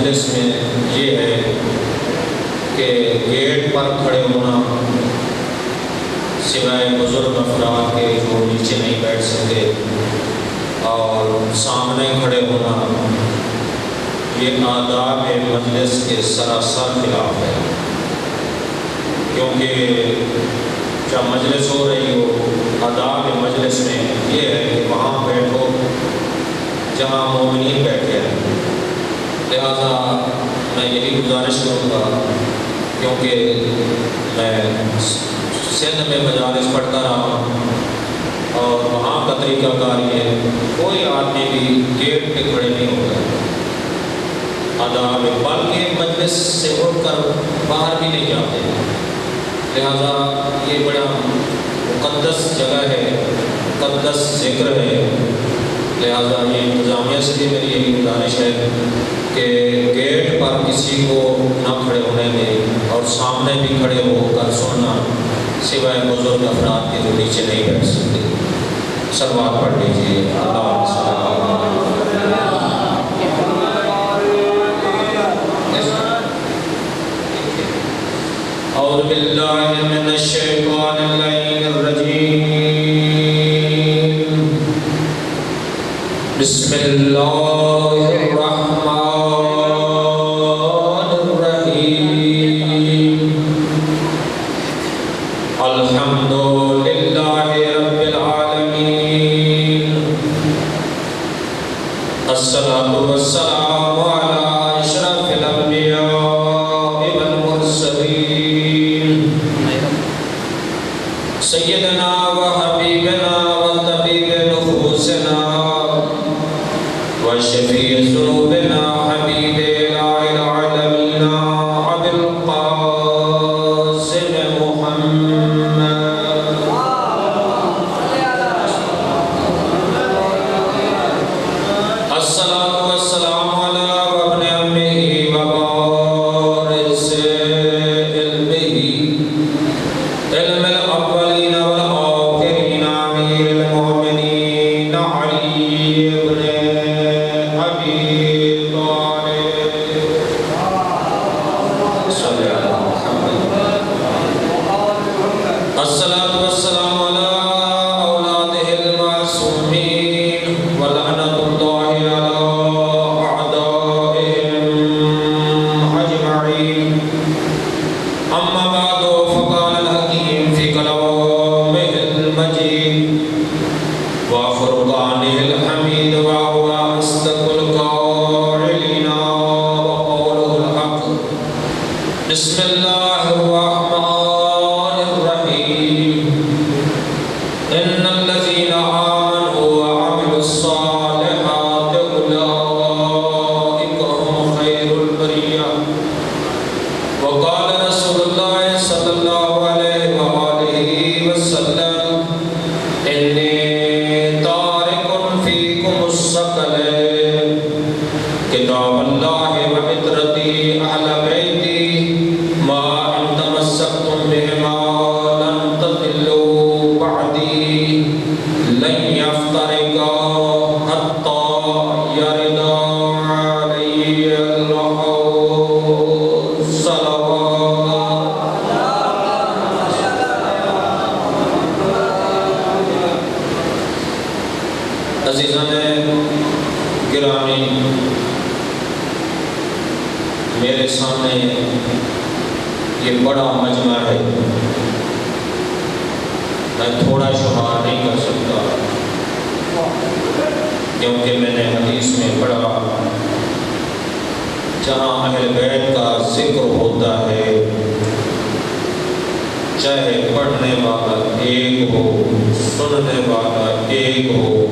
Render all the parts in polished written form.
مجلس میں یہ ہے کہ گیٹ پر کھڑے ہونا سوائے بزرگ افراد کے جو نیچے نہیں بیٹھ سکتے، اور سامنے کھڑے ہونا یہ آداب مجلس کے سراسر خلاف ہے، کیونکہ جب مجلس ہو رہی ہو آداب مجلس میں یہ ہے کہ وہاں بیٹھو جہاں مومنین بیٹھے ہیں۔ لہذا میں یہی گزارش کروں گا، کیونکہ میں سندھ میں مجالس پڑھتا رہا ہوں اور وہاں کا طریقہ کار یہ ہے کوئی آدمی بھی گیٹ پہ کھڑے نہیں ہوتا آداب، بلکہ مجلس سے اٹھ کر باہر بھی نہیں جاتے۔ لہذا یہ بڑا مقدس جگہ ہے، مقدس ذکر ہے، لہذا یہ انتظامیہ سے بھی میری یہی گزارش ہے کہ گیٹ پر کسی کو نہ کھڑے ہونے دیں اور سامنے بھی کھڑے ہو کر سننا سوائے بزرگ افراد کے جو نیچے نہیں بیٹھ سکتے۔ صلوات پڑھ لیجیے۔ اعوذ باللہ من الشیطان اللعین الرجیم، بسم اللہ الرحمن الرحیم، الحمد للہ رب العالمین، الصلاة والسلام علی اشرف الانبیاء والمرسلین، سیدنا و حبیبنا و طبیب نفوسنا و شفیع ذنوبنا حبیب الہ العالمین ابی القاسم محمد، الصلاة والسلام علی ابن امہ و وارث علمہ، علم الاولین والآخرین، امیر المؤمنین علی ابن ابی طالب، صلی علی محمد، الصلاة والسلام علی اولادہ المعصومین، ولعنۃ اللہ علی اعدائہم اجمعین، اما بعد فقال الحکیم فی کلامہ المجید وفرقانہ الحمید وهو اصدق القائلین وقولہ الحق، بسم اللہ الرحمن الرحیم، ان الذین آمنوا وعملوا الصالحات اولئک هم خیر البریہ، وقال رسول اللہ صلی اللہ علیہ وآلہ وسلم، انی تارک فیکم الثقلین، کتاب اللہ و عطرتی اہل بیتی، ما ان تمسکتم بہما لن تضلوا بعدی، لن یفترقا حتی یردا علی الحوض، صلوات۔ عزیزان گرامی، میرے سامنے یہ بڑا مجمع ہے، میں تھوڑا شمار نہیں کر سکتا، کیونکہ میں نے حدیث میں پڑھا جہاں اہل بیت کا ذکر ہوتا ہے چاہے پڑھنے والا ایک ہو سننے والا ایک ہو،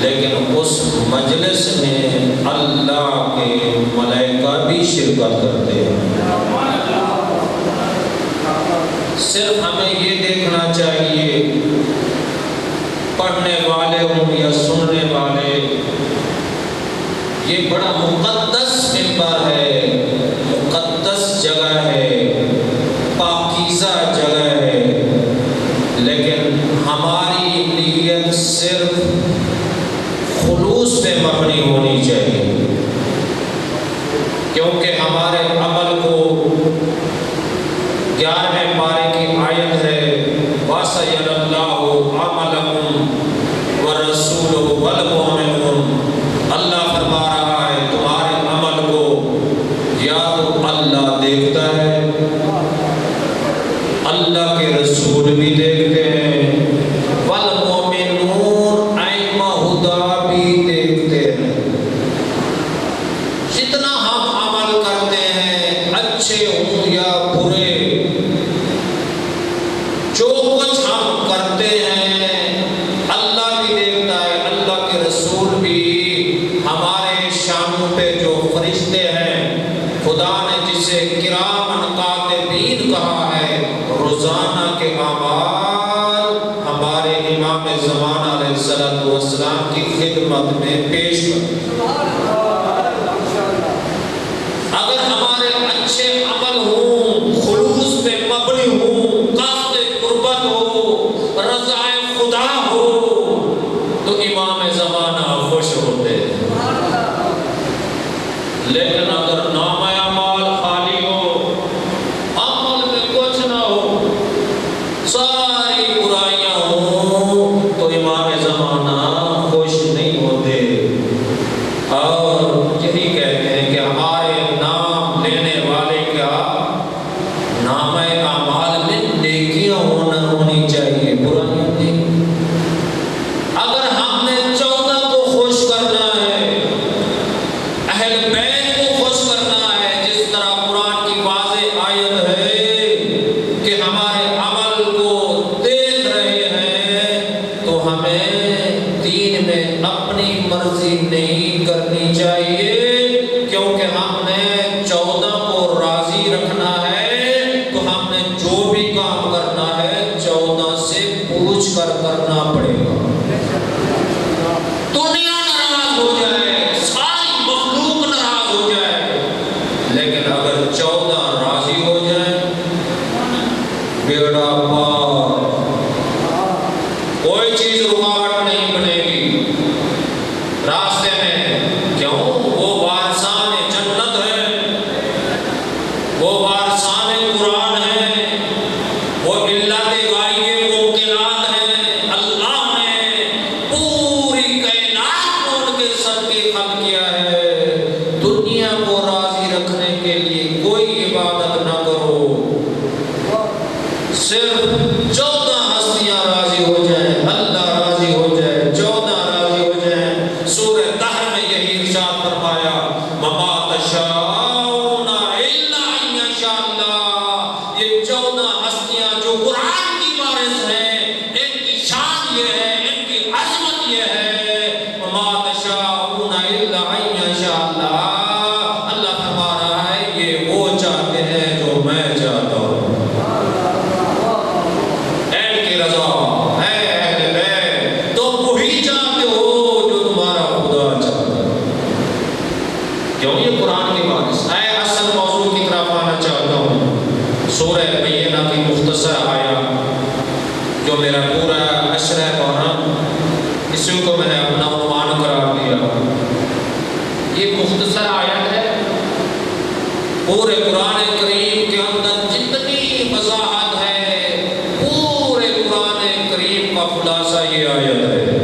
لیکن اس مجلس میں اللہ کے ملائکہ بھی شرکت کرتے ہیں۔ صرف ہمیں یہ دیکھنا چاہیے پڑھنے والے ہوں یا سننے والے، یہ بڑا مقدس منبر ہے، مقدس جگہ ہے، پاکیزہ جگہ ہے، لیکن ہماری نیت صرف خلوص پہ مبنی ہونی چاہیے۔ فَسَيَرَ اللَّهُ عَمَلَكُمْ وَرَسُولُهُ وَالْمُؤْمِنُونَ۔ اللہ فرما رہا ہے تمہارے عمل کو یا تو اللہ دیکھتا ہے، اللہ کے رسول بھی دیکھتے ہیں، والمؤمنون ائمہ ہدا بھی دیکھتے ہیں۔ جتنا ہم عمل کرتے ہیں اچھے ہوں یا برے، جو کچھ ہم کرتے ہیں اللہ بھی دیکھتا ہے، اللہ کے رسول بھی۔ ہمارے شانوں پہ جو فرشتے ہیں، خدا نے جسے کرامن کاتبین کہا ہے، روزانہ کے اعمال ہمارے امام زمان علیہ السلام کی خدمت میں پیش کرتے۔ اگر ہمارے اچھے عمل ہوں، خلوص پہ مبنی ہوں، قصد قربت ہو، رضا خدا ہو، تو امام زمانہ خوش ہوتے ہیں۔ لیکن اگر نام اعمال خالی ہو، عمل میں کچھ نہ ہو، ساری برائیاں ہوں، تو امام زمانہ خوش نہیں ہوتے، اور یہی کہتے ہیں کہ ہمارے نام لینے والے کا نام اعمال میں نیکیاں ہونی چاہیے، برائیاں نہیں۔ اگر ہم نے 14 کو خوش کرنا ہے، اہل بیت کو خوش کرنا ہے، جس طرح قرآن کی واضح آیت ہے کہ ہمارے عمل کو دیکھ رہے ہیں، تو ہمیں دین میں اپنی مرضی نہیں کرنی چاہیے، کیونکہ ہم نے 14 کو راضی رکھنا ہے، تو ہم نے جو بھی کام کرنا ہے 14 سے پوچھ کر کرنا پڑے گا۔ دنیا ناراض ہو جائے، ساری مخلوق ناراض ہو جائے، لیکن اگر 14 راضی ہو جائیں، بیڑا پار، کوئی چیز رکاوٹ نہیں بنے گی راستے میں۔ کیوں؟ وہ وارثان جنت ہے، وہ وارثان قرآن ہے، وہ علت غائب ممکنات ہیں۔ اللہ نے پوری کائنات کو ان کے صدقے خلق کیا ہے۔ دنیا کو راضی رکھنے کے لیے کوئی عبادت نہ کرو، صرف 14 ہستیاں راضی ہو جائیں، اللہ راضی ہو جائے، 14 راضی ہو جائیں۔ سورہ دہر میں یہی ارشاد فرمایا، وَمَا تَشَاءُونَ إِلَّا أَن يَشَاءَ اللَّهُ۔ یہ 14 ہستیاں جو قرآن کی وارث ہیں، ان کی شان یہ ہے، ان کی عظمت یہ ہے، وَمَا تَشَاءُونَ إِلَّا أَن يَشَاءَ اللَّهُ۔ اللہ فرما رہا ہے یہ وہ چاہتے ہیں جو میں چاہتا ہوں۔ کیوں؟ یہ قرآن کی وارث ہے۔ اصل موضوع کی طرف آنا چاہتا ہوں۔ سورہ بینہ کی مختصر آیات جو میرا پورا عشرہ محرم، اسی کو میں نے اپنا عنوان قرار دیا۔ یہ مختصر آیت ہے، پورے قرآن کریم کے اندر جتنی وضاحت ہے، پورے قرآن کریم کا خلاصہ یہ آیت ہے۔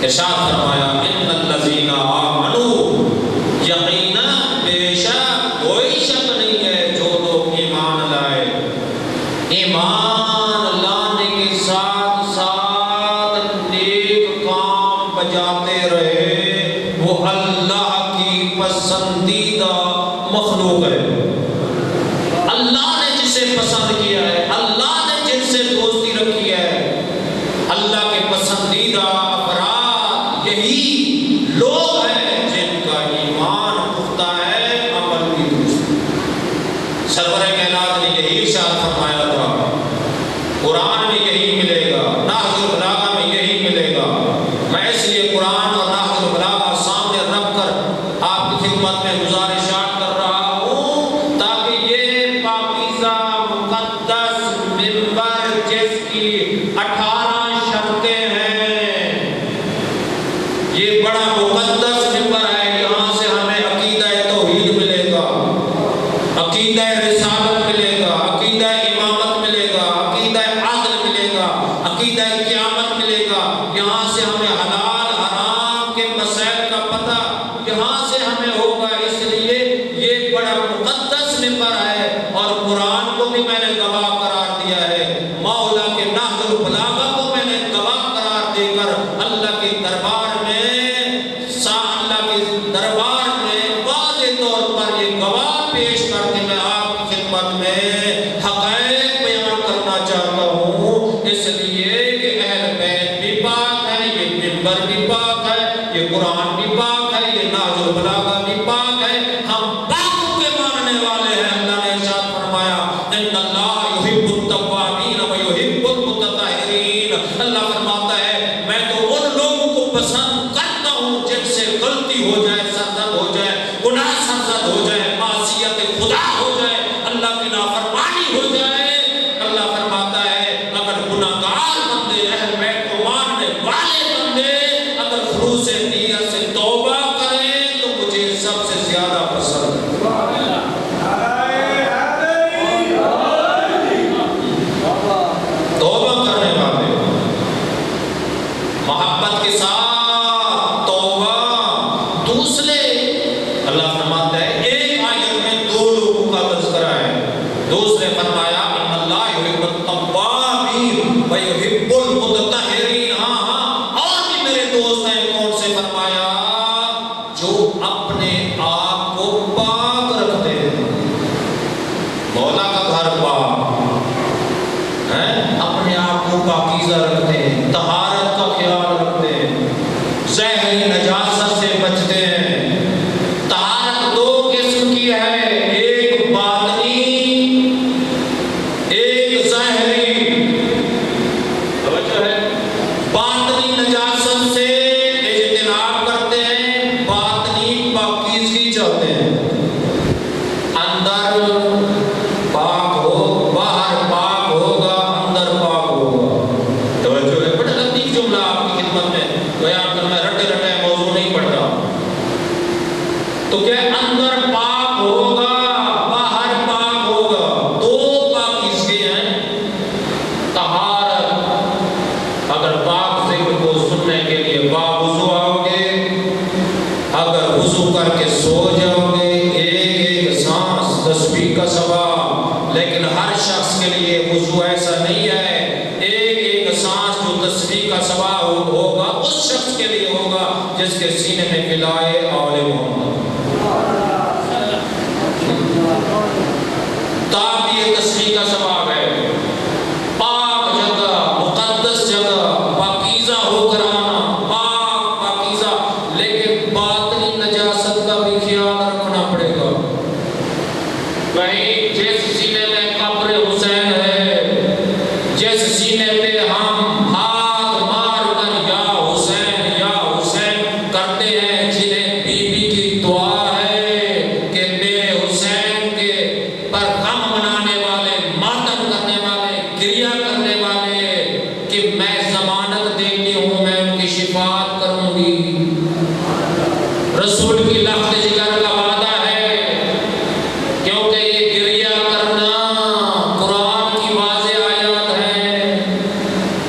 ارشاد فرمایا، ان الذین آمنوا، یقینا بے شک کوئی شک نہیں ہے جو لوگ ایمان لائے، ایمان لانے کے ساتھ ساتھ نیک کام بجاتے رہے، وہ اللہ کی پسندیدہ مخلوق ہے۔ اللہ نے جسے پسند کیا ہے، اللہ نے جن سے دوستی رکھی ہے، اللہ کے پسندیدہ افراد یہی لوگ ہیں جن کا ایمان پختہ ہے، عمل بھی درست۔ سرور کائنات نے یہی ارشاد فرمایا تھا، قرآن میں یہی ملے گا، نہج البلاغہ میں یہی ملے گا۔ میں اس لیے قرآن اور نہج البلاغہ سامنے رکھ کر آپ کی خدمت میں گزارشات کر رہا ہوں، تاکہ یہ پاکیزہ مقدس منبر جس کی 18 شرطیں ہیں، یہ بڑا مقدس منبر ہے، یہاں سے ہمیں عقیدہ توحید ملے گا، عقیدہ رسالت ملے گا، عقیدہ امامت ملے گا، عقیدہ ملے گا، عقیدہ قیامت ملے گا، یہاں سے ہمیں حلال حرام کے مسائل کا پتہ یہاں سے ہمیں ہوگا۔ اس لیے یہ بڑا مقدس ممبر ہے، اور قرآن کو بھی میں نے گواہ قرار دیا ہے، مولا کے نہج البلاغہ کو میں نے گواہ قرار دے کر اللہ کے دربار میں واضح طور پر یہ گواہ پیش کر کے میں آپ کی خدمت میں حقائق بیان کرنا چاہتا ہوں۔ اس لیے کہ اہل بیت بھی پاک ہے، یہ ممبر بھی پاک ہے، یہ قرآن بھی پاک ہے، یہ نہج البلاغہ بھی پاک ہے، ہم پاکوں کے ماننے والے ہیں۔ اللہ نے ارشاد فرمایا ان اللہ یحب التوابین و یحب المتطہرین، اللہ فرماتا ہے میں تو ان لوگوں کو پسند کرتا ہوں جن سے غلطی ہو جائے، سرزد ہو جائے، گناہ سرزد ہو جائے، معصیت خدا ہو جائے، اللہ کی نافرمانی ہو جائے۔ اللہ فرماتا ہے اگر گناہگار بندے، اہل بیت کو ماننے والے بندے اگر خلوص نیت سے توبہ کریں تو مجھے سب سے زیادہ پسند ہے۔ توبہ کرنے والے محبت کے ساتھ توبہ۔ دوسرے اللہ فرماتا ہے ایک آیت میں دو لوگوں کا تذکرہ ہے، دوسرے فرمایا ان اللہ یحب التوابین و یحب المتطہرین۔ ہاں اور بھی میرے دوست ہیں، کون سے؟ فرمایا جو اپنے آپ کو پاک رکھتے ہیں، مولا کا گھر پاک ہے، اپنے آپ کو پاکیزہ رکھتے ہیں، طہارت کا خیال رکھتے ہیں، ظاہری نجاست سے بچتے ہیں۔ طہارت دو قسم کی ہے، ایک باطنی، ایک ظاہری۔ توجہ ہے، باطنی نجاست سے اجتناب کرتے ہیں، باطنی پاکیزگی چاہتے ہیں، اندر پاک ہو، باہر پاک ہوگا، اندر پاک ہوگا۔ توجہ ہے، بڑا لطیف جملہ آپ کی خدمت میں بیان کرنا، رٹے رٹے موضوع نہیں پڑھتا۔ تو کہ اندر پاک ہوگا، باہر پاک ہوگا، دو پاکیزگی ہیں۔ طہارت، اگر پاک ذکر کو سننے کے لیے باوضو آؤ گے، اگر وضو کر کے سو جاؤ گے، ایک ایک سانس تسبیح کا ثواب۔ لیکن ہر شخص کے لیے وضو ایسا نہیں ہے، ایک ایک سانس جو تسبیح کا ثواب ہوگا اس شخص کے لیے ہوگا جس کے سینے میں ملائے آل محمد۔ تاب یہ تسبیح کا ثواب ہے، پاک جگہ، مقدس جگہ، پاکیزہ ہو کر آنا، پاک پاکیزہ، لیکن باطنی نجاست کا بھی خیال رکھنا پڑے گا۔ وہی جس سینے میں قبر حسین ہے، جس سینے پہ ہم ہاتھ مار کر یا حسین کرتے ہیں، جنہیں بی بی کی دعا ہے کہ میرے حسین کے پر غم منانے والے، ماتم کرنے والے، گریہ کرنے والے، کہ میں ضمانت دیتی ہوں میں ان کی شفاعت کروں گی۔ رسول کی لفظ جگر کا وعدہ ہے، کیونکہ یہ گریہ کرنا قرآن کی واضح آیات ہے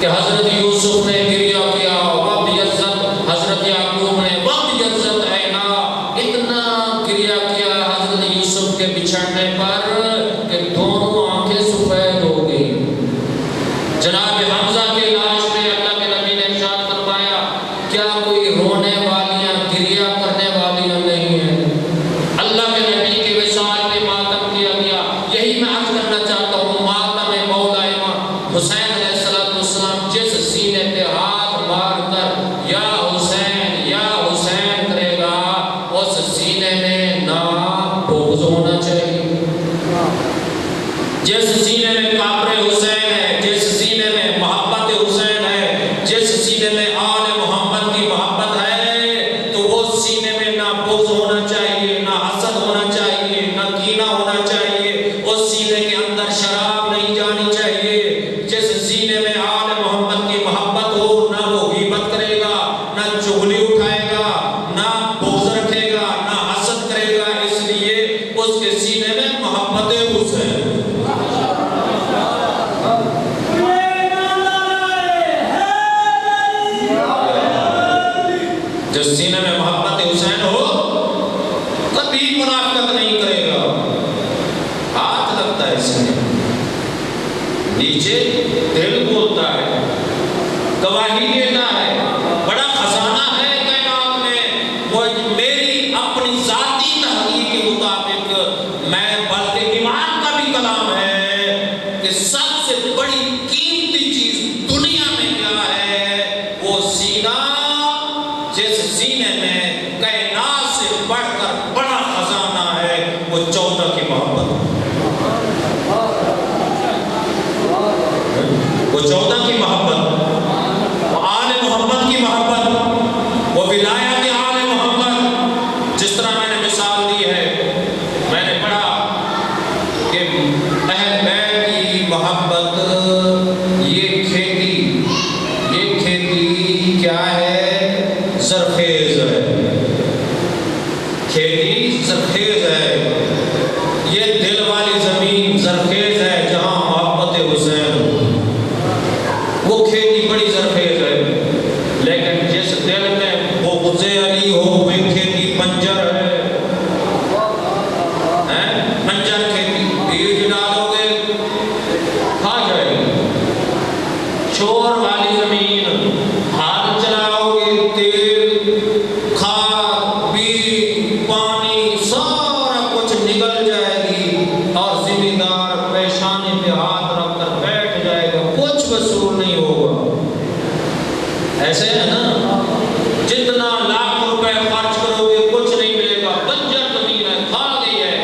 کہ حضرت یوسف نے گریہ کیا، وقت یزت، حضرت یعقوب نے وقت یزت عینا، اتنا گریہ کیا حضرت یوسف کے بچھڑنے پر کہ دونوں آنکھیں سفید ہو گئی۔ جناب حمزہ کے لاش پہ اللہ کے نبی نے ارشاد فرمایا کیا کوئی رونے والیاں، گریہ کرنے والیاں نہیں ہیں؟ اللہ کے نبی کے وصال پہ ماتم کیا گیا۔ یہی میں عرض کرنا چاہتا ہوں، ماتم مولا امام حسین علیہ السلام جس سینے پہ ہاتھ مار کر یا حسین کرے گا، اس سینے میں نہ بغض ہونا چاہیے۔ جس سینے میں قبر حسین ہے، جس سینے میں محبت حسین ہے، جس سینے میں آل محمد کی محبت ہے، تو وہ سینے میں نہ بغض ہونا چاہیے، نہ حسد ہونا چاہیے، نہ کینہ ہونا چاہیے، اس سینے کے اندر شراب نہیں جانی چاہیے۔ جس سینے میں آل محمد کی محبت گواہی دیتا ہے، بڑا خزانہ ہے کائنات میں، میری اپنی ذاتی تحقیق کے مطابق میں بلکہ ایمان کا بھی کلام ہے کہ سب سے بڑی قیمتی چیز دنیا میں کیا ہے؟ وہ سینہ، جس سینے میں کائنات سے بڑھ کر بڑا خزانہ ہے، وہ 14 کی محبت، وہ 14 کی محبت، وہ آل محمد کی محبت، وہ ولایت آل محمد۔ جس طرح میں نے مثال دی ہے، میں نے پڑھا کہ اہل بیت کی محبت، یہ کھیتی کیا ہے؟ زرخیز ہے، کھیتی زرخیز ہے، یہ دل والی زمین زرخیز ہے جہاں محبت حسین، وہ کھیتی بڑی زرخیز ہے، لیکن جس دل میں بغض علی ہو وہ کھیتی بنجر ہے، بنجر کھیتی، بیج ڈالو گے کھا جائے گی، شور والی زمین، ہاتھ چلاؤ گے، تیل، کھاد، بیج، پانی، سارا کچھ نکل جائے گی، اور ذمہ دار پیشانی پہ ہاتھ رکھ کر بیٹھ جائے گا، کچھ وصول نہیں ہوگا۔ ایسے ہے نا، جتنا لاکھ روپے خرچ کرو گے کچھ نہیں ملے گا، بنجر زمین ہے، کھا گئی ہے۔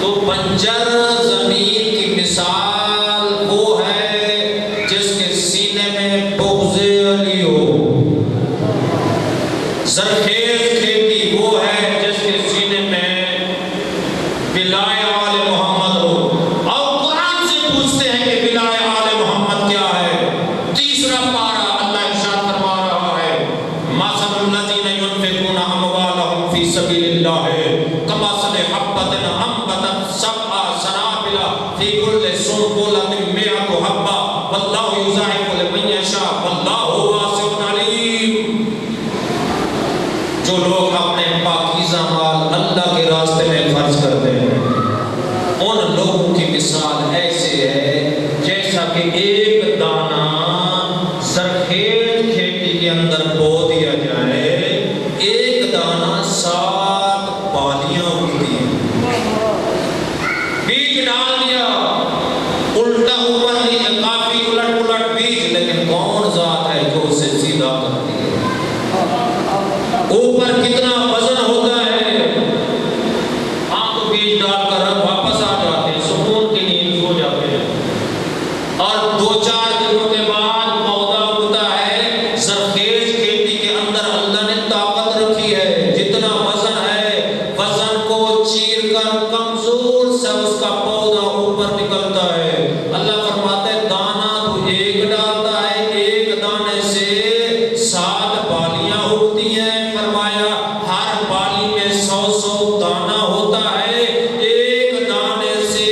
تو بنجر زمین کی مثال وہ ہے جس کے سینے میں بغض علی ہو، زرخیز کھیتی وہ ہے جس کے سینے میں ولایت آل محمد ہو۔ اور قرآن سے پوچھتے ہیں کہ ولایت آل محمد کیا ہے؟ تیسرا پارہ اللہ ارشاد فرما رہا ہے، مثل الذین ينفقون اموالهم فی سبیل اللہ کمثل حبۃ انبتت سبع سنابل فی کل سنبلۃ مئۃ حبۃ واللہ یضاعف لمن یشاء واللہ واسع علیم۔ جو لوگ اپنے پاکیزہ مال اللہ کے راستے میں خرچ کرتے ہیں، ان لوگوں کی مثال ایسے ہے جیسا کہ ایک دانہ زرخیز کھیتی کے اندر بو دیا جائے، ایک دانہ 7 بالیاں اگتی ہیں، بیج ڈال دیا، الٹا اوپر نہیں، کافی الٹ پلٹ بیج، لیکن کون ذات ہے جو اسے سیدھا کرتی ہے؟ اوپر کتنا وزن ہوتا ہے، ہم تو بیج ڈال کر واپس آ جاتے ہیں، سکون کی نیند سو جاتے ہیں، اور 2-4 دنوں کے بعد پودا اگتا ہے۔ زرخیز کھیتی کے اندر اللہ نے طاقت رکھی ہے، جتنا وزن ہے وزن کو چیر کر کمزور سے اس کا پودا اوپر نکلتا ہے۔ اللہ فرماتا ہے دانہ تو ایک ڈالتا ہے، ایک دانے سے 7 بالیاں اگتی ہیں، فرمایا ہر بالی میں 100 دانہ ہوتا ہے، ایک دانے سے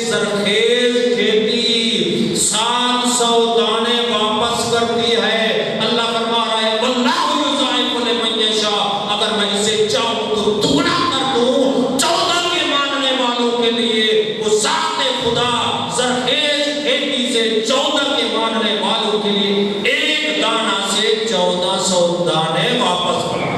زرخیز کھیتی 700 دانے واپس کرتی ہے۔ اللہ فرما رہا ہے واللہ یضاعف لمن یشاء، اگر میں اسے چاہوں تو دگنا کر دوں 14 کے ماننے والوں کے لیے۔ وہ ذات خدا زرخیز کھیتی سے 14 کے ماننے والوں کے لیے ایک دانہ سے 1400 دانے واپس کرتا ہے۔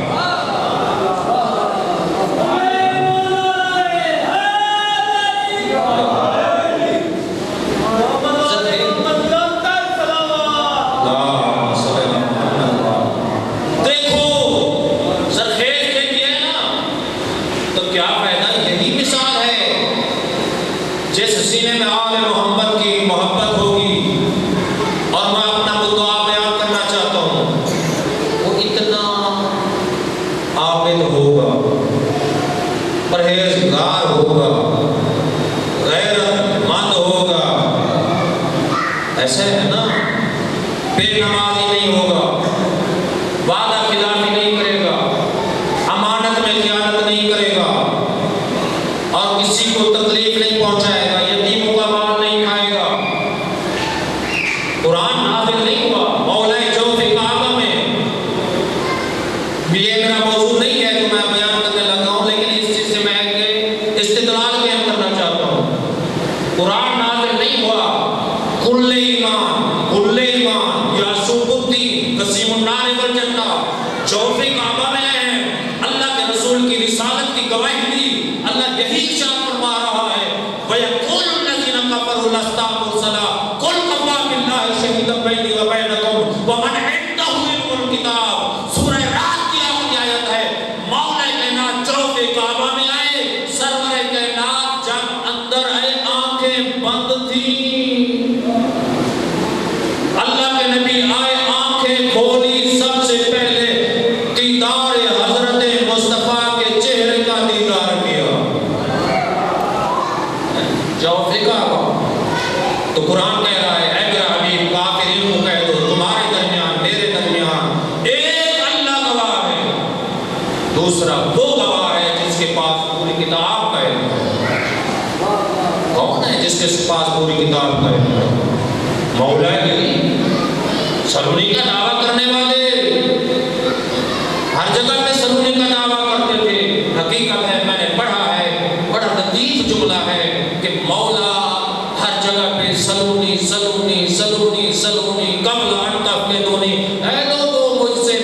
جس سینے میں آل محمد کی محبت ہوگی، اور میں اپنا مدعا بیان کرنا چاہتا ہوں، وہ اتنا عابد ہوگا، پرہیزگار ہوگا، غیرت مند ہوگا، ایسے ہے نا، بے نمازی نہیں ہوگا، وعدہ خلافی نہیں کرے گا، امانت میں خیانت نہیں کرے گا، اور کسی کو تکلیف نہیں پہنچائے گا، یتیموں کا مال نہیں کھائے گا۔ قرآن نازل نہیں ہوا مولا جوف کعبہ میں، یہ میرا موضوع نہیں ہے کہ میں بیان کرنے لگا ہوں، لیکن اس چیز سے میں استدلال بیان کرنا چاہتا ہوں۔ قرآن نازل نہیں ہوا کل ایمان یعصوب الدین الجنہ، جوف کعبہ میں آئے ہیں، اللہ کے رسول کی رسالت کی گواہی دی، اللہ یہی ارشاد فرما رہا ہے وَيَقُولُ الَّذِينَ كَفَرُوا لَسْتَ مُرْسَلًا قُلْ كَفَىٰ بِاللَّهِ شَهِيدًا بَيْنِي وَبَيْنَكُمْ وَمَنْ عِندَهُ عِلْمُ الْكِتَابِ۔ سورہ رات کی آخری آیت ہے، مولا کائنات جوف کعبہ میں آئے، سرور کائنات جب اندر آئے آنکھیں بند تھی، اللہ کے نبی آئے آنکھیں کھولی، سب سے پہلے دیدار حضرت مصطفیٰ کے چہرے کا دیدار کیا، جوف کعبہ۔ تو قرآن کہہ رہا ہے اے میرا حبیب کافرین کو کہہ دو تمہارے درمیان میرے درمیان ایک اللہ گواہ ہے، دوسرا وہ گواہ ہے جس کے پاس پوری کتاب کا علم ہے۔ کون ہے جس کے پاس پوری کتاب کا علم ہے؟ مولا علی، سلونی کا دعویٰ کرنے والے ہر جگہ پہ سلونی کا دعویٰ کرتے تھے۔ حقیقت ہے میں نے پڑھا ہے، بڑا لطیف جملہ ہے کہ مولا ہر جگہ پہ سلونی سلونی سلونی سلونی قبل ان تفقدونی، اے لوگوں مجھ سے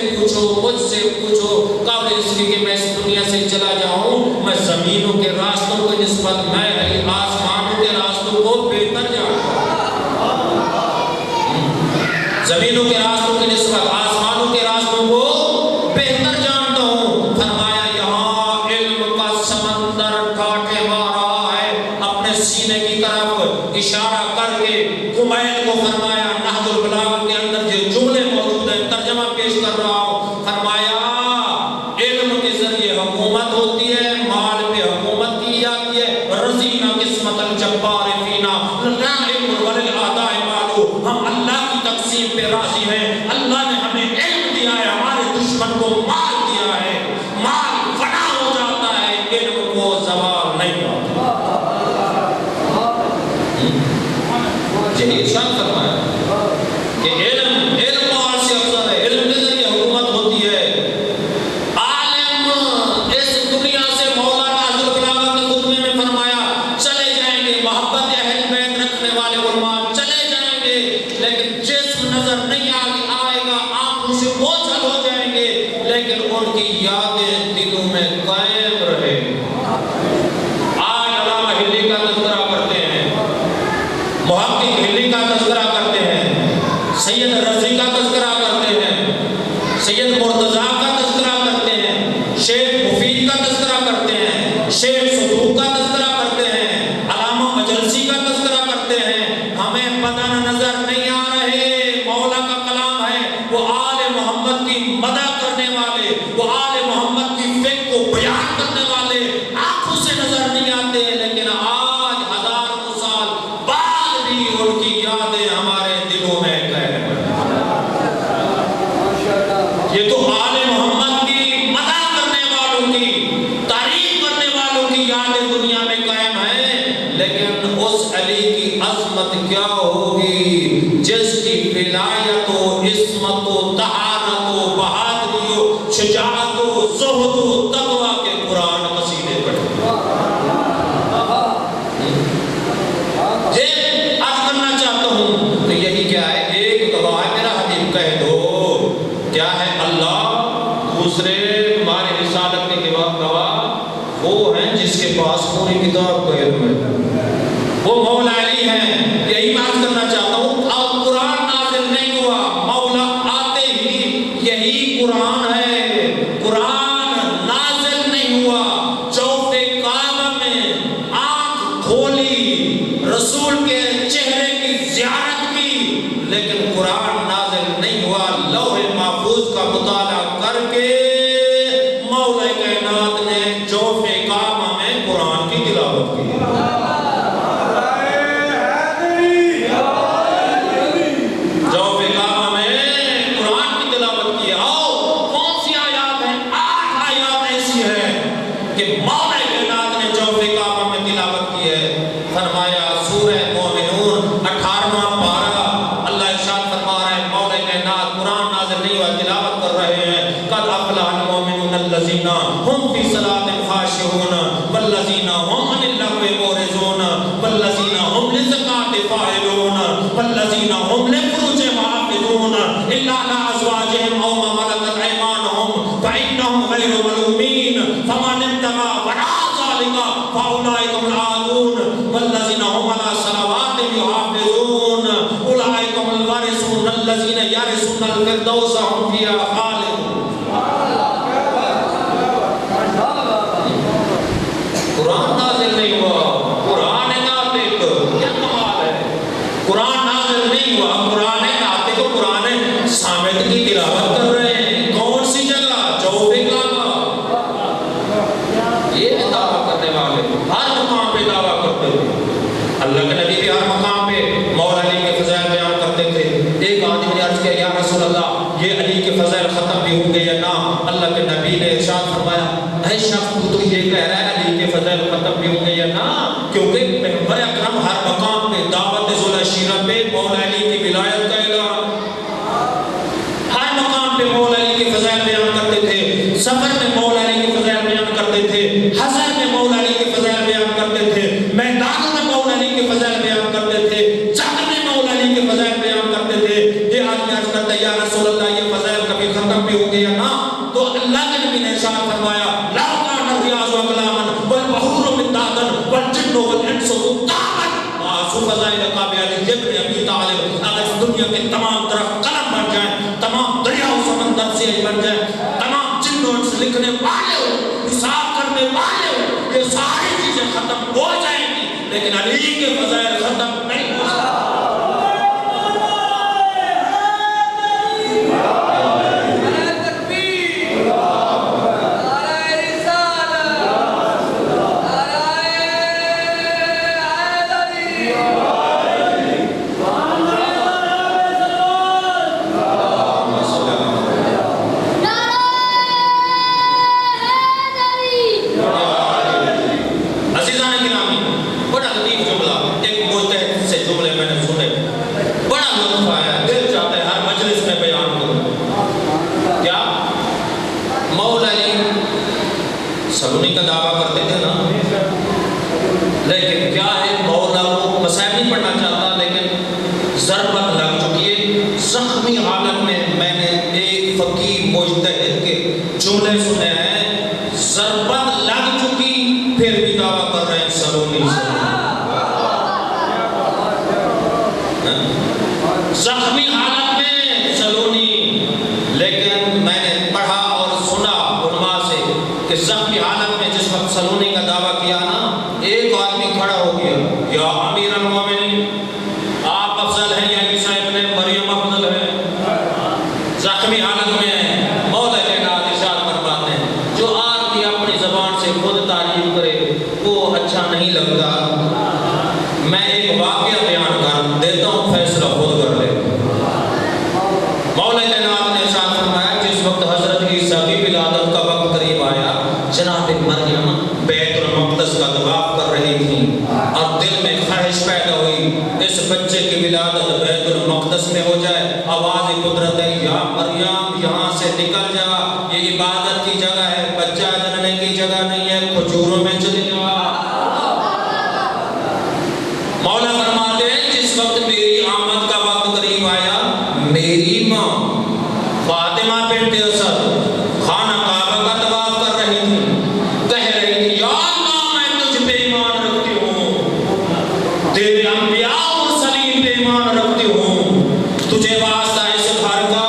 پوچھو قبل اس کی کہ میں اس دنیا سے چلا جاؤں، میں زمینوں کے راستوں کی نسبت میں آسمانوں کے راستوں کو بہتر جانتا ہوں، زمینوں کے راستوں کی نسبت آسمانوں کے راستوں کو بہتر جانتا ہوں۔ فرمایا یہاں علم کا سمندر کاٹے مارا ہے، اپنے سینے کی طرف اشارہ کر کے کمیل کو فرمایا نہج البلاغہ کے اندر جو جملے موجود ہیں ترجمہ پیش کر رہا ہوں، فرمایا علم کے ذریعے حکومت ہوتی ہے، مال پہ حکومت کی جاتی ہے، رضینا قسمت الجبار فینا لا علم وللآداء مالو، ہم اللہ کی تقسیم پہ راضی ہیں، اللہ نے ہمیں علم دیا ہے، ہمارے دشمن کو مال دیا ہے، مال فنا ہو جاتا ہے، علم کو زوال نہیں ہوتا۔ یہی ارشاد فرمایا کہ علم مال سے افضل ہے، علم کے ذریعے حکومت ہوتی ہے۔ عالم اس دنیا سے مولا نہج البلاغہ کے خطبے میں فرمایا چلے جائیں گے، محبت اہل بیت رکھنے والے علماء چلے جائیں گے، لیکن جسم نظر نہیں آئے گا، آنکھوں سے اوجھل ہو جائیں گے، لیکن ان کی یادیں دلوں میں قائم رہے۔ آج علامہ ہلی کا تذکرہ کرتے ہیں، محقق ہلی کا تذکرہ کرتے ہیں، سید رضی کا تذکرہ کرتے ہیں، سید مرتضیٰ کا تذکرہ کرتے ہیں، شیخ مفید کا تذکرہ کرتے ہیں، شیخ صدوق کا تذکرہ کرتے ہیں، علامہ مجلسی کا تذکرہ کرتے ہیں، ہمیں بدن نظر نہیں آ رہے، مولا کا کلام ہے، وہ آل محمد کی مدح کرنے والے، وہ آل محمد کی فکر کو بیان کرنے والے آنکھوں سے نظر نہیں آتے ہیں، لیکن آج ہزاروں سال بعد بھی ان کی یادیں ہمارے دلوں میں قائم ہیں۔ یہ تو آل محمد کی مدح کرنے والوں کی تعریف کرنے والوں کی یادیں دنیا میں قائم ہیں، لیکن اس علی کی عظمت کیا ہوگی جس کی ولایت و عصمت و طہارت و بہادری و شجاعت و زہد و تقویٰ کے قرآن قصیدے پڑھے۔ یہ عرض کرنا چاہتا ہوں کہ یہی کیا ہے، ایک گواہ ہے میرا حبیب کہہ دو کیا ہے اللہ، دوسرے ہمارے رسالت کے گواہ وہ ہیں جس کے پاس پوری کتاب کا علم ہے، وہ مولا علی ہیں۔ یہی بات کرنا چاہتا ہوں، اب قرآن نازل نہیں ہوا، مولا آتے ہی یہی قرآن ہے، قرآن نازل نہیں ہوا، جوف کعبہ میں آنکھ کھولی، رسول کے چہرے کی زیارت کی، لیکن قرآن نازل نہیں ہوا، لوح محفوظ کا مطالعہ کر کے مولا کائنات نے جوف کعبہ میں قرآن کی تلاوت کی۔ جوف کعبہ میں قرآن کی تلاوت کی۔ آؤ کون سی آیات ہیں؟ 8 آیات ایسی ہیں کہ مولا کائنات نے جوف کعبہ میں تلاوت کی ہے۔ فرمایا سورہ مومنون 18واں پارہ، اللہ ارشاد فرما رہے ہیں مولا کائنات قرآن نازل نہیں ہوا، تلاوت کر رہے ہیں، قد افلح المؤمنون الذین هم فی صلاتهم خاشعون والذین هم عن اللغو معرضون والذین هم للزکاة فاعلون والذین هم لفروجهم حافظون الا علی ازواجهم او ما ملکت الذین یرثون الفردوس هم فیہا خالدون. قرآن نازل نہیں ہوا، قرآن ناطق، کیا کمال ہے. قرآن نازل نہیں ہوا، قرآن ناطق کو قرآن صامت کی تلاوت کر رہے ہیں. کون سی جگہ؟ جوف کعبہ. یہ دعویٰ کرنے والے ہر مقام پہ دعویٰ کرتے تھے. اللہ کے نبی بھی ہر مقام پہ مولا علی کے فضائل بیان کرتے تھے. ایک آدمی نے عرض کیا یا رسول اللہ یہ علی کے فضائل ختم بھی ہوں گے یا نہ؟ اللہ کے نبی نے ارشاد فرمایا اے شخص تو یہ کہہ رہا ہے علی کے فضائل ختم بھی ہوں گے یا نہ؟ کیونکہ پیغمبر اکرم ہر مقام پہ دعوت ذو العشیرہ پہ مولا علی کی ولایت کا اعلان، ہر مقام پہ مولا علی کے فضائل بیان کرتے تھے. سفر میں مولا علی کے فضائل بیان کرتے تھے، حضر میں مولا علی کے فضائل بیان کرتے تھے، میدان میں مولا علی کے فضائل بیان کرتے تھے، جنگ میں مولا علی کے فضائل بیان کرتے تھے. یہ آدمی عرض کرتا ہے یا رسول اللہ یہ فضائل کبھی ختم بھی ہوں گے یا نہ؟ تو اللہ کے نبی نے ارشاد فرمایا لا کان الریاض اقلاما والبحور مدادا والجن والانس رقابا معصو فضائل قابل ابن ابی طالب. اگر اس دنیا کے تمام درخت قلم بن جائیں، تمام دریا و سمندر سے بن جائیں، تمام جن و انس لکھنے والے ہو، حساب کرنے والے ہو، یہ ساری چیزیں ختم ہو جائیں گی لیکن علی کے فضائل ختم نہیں ہو سکتے. سلونی کا دعویٰ کرتے تھے نا، لیکن کیا ہے مولا وہ مسائل نہیں پڑھنا چاہتا لیکن ضربت لگ چکی ہے. زخمی حالت میں نے ایک فقیر مجتہد کے جملے سنے ہیں، ضربت لگ چکی پھر بھی دعویٰ کر رہے ہیں سلونی. زخمی حالت میں سلونی، لیکن میں نے پڑھا اور سنا علماء سے کہ زخمی حالت میں جس وقت سلونی کا دعویٰ کیا نا، ایک آدمی کھڑا ہو گیا یا امیر المومنین آپ افضل ہیں یا عیسیٰ ابن مریم افضل ہیں. زخمی حالت میں مولا کائنات ارشاد فرماتے ہیں جو آدمی اپنی زبان سے خود تعریف کرے وہ اچھا نہیں لگتا. میں ایک واقعہ بیان کر دیتا ہوں، فیصلہ خود کر لے. مولا کائنات نے ارشاد فرمایا جس وقت حضرت عیسیٰ کی ولادت کا وقت قریب آیا، جناب مریم بیت المقدس کا طواف کر رہی تھی اور دل میں خواہش پیدا ہوئی اس بچے کی ولادت بیت المقدس میں ہو جائے. آواز قدرت ہے یا مریم یہاں سے نکل جا، یہ عبادت کی جگہ ہے، بچہ جننے کی جگہ نہیں ہے، کھجوروں میں چلی جا. مولا فرماتے ہیں جس وقت میری آمد کا وقت قریب آیا، میری ماں فاطمہ بنت اسد خانہ کعبہ کا طواف کر رہی تھی، کہہ رہی تھی یا اللہ میں تجھ پہ ایمان رکھتی ہوں، تیرے انبیاء اور مرسلین پہ ایمان رکھتی ہوں، تجھے واسطہ اس گھر کا،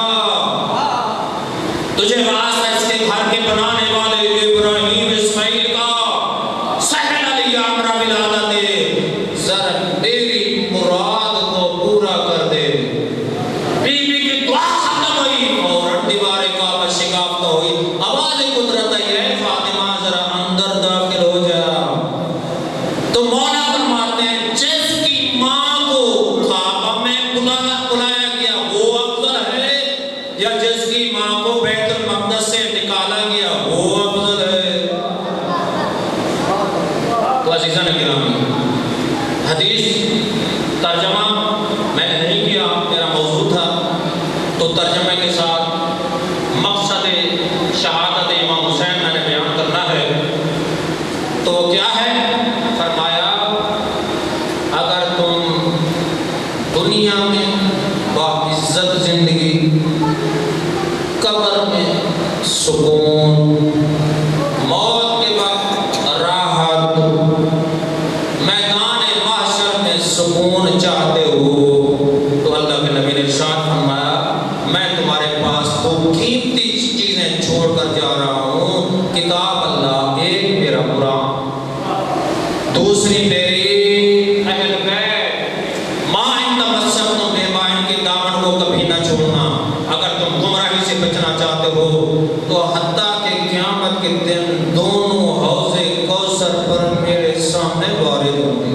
تجھے واسطہ اس کے گھر کے بنانے والے ابراہیم اسماعیل کا سہل علی امرا ولادت ذرا میری مراد کو پورا کر دے. بی بی کی دعا ختم ہوئی اور دیوار کعبہ شکافتہ ہوئی. آواز قدرت ہے فاطمہ ذرا اندر داخل ہو جا. تو مولا فرماتے ہیں جس کی ماں کو کعبہ میں بلایا گیا وہ افضل ہے یا جس کی ماں کو بیت المقدس سے نکالا گیا وہ افضل ہے؟ تو عزیزان گرامی حدیث ترجمہ میں نے نہیں کیا، میرا موضوع تھا تو ترجمے کے ساتھ مقصد شہادت امام حسین میں نے بیان کرنا ہے. تو کیا ہے؟ فرمایا اگر تم دنیا میں باعزت زندگی، قبر میں سکون، موت کے وقت راحت، میدان محشر میں سکون چاہتے ہو تو اللہ کے نبی نے ارشاد فرمایا کبھی نہ چھوڑنا. اگر تم گمراہی سے بچنا چاہتے ہو تو حتیٰ کہ قیامت کے دن دونوں حوض کوثر پر میرے سامنے وارد ہوں گے.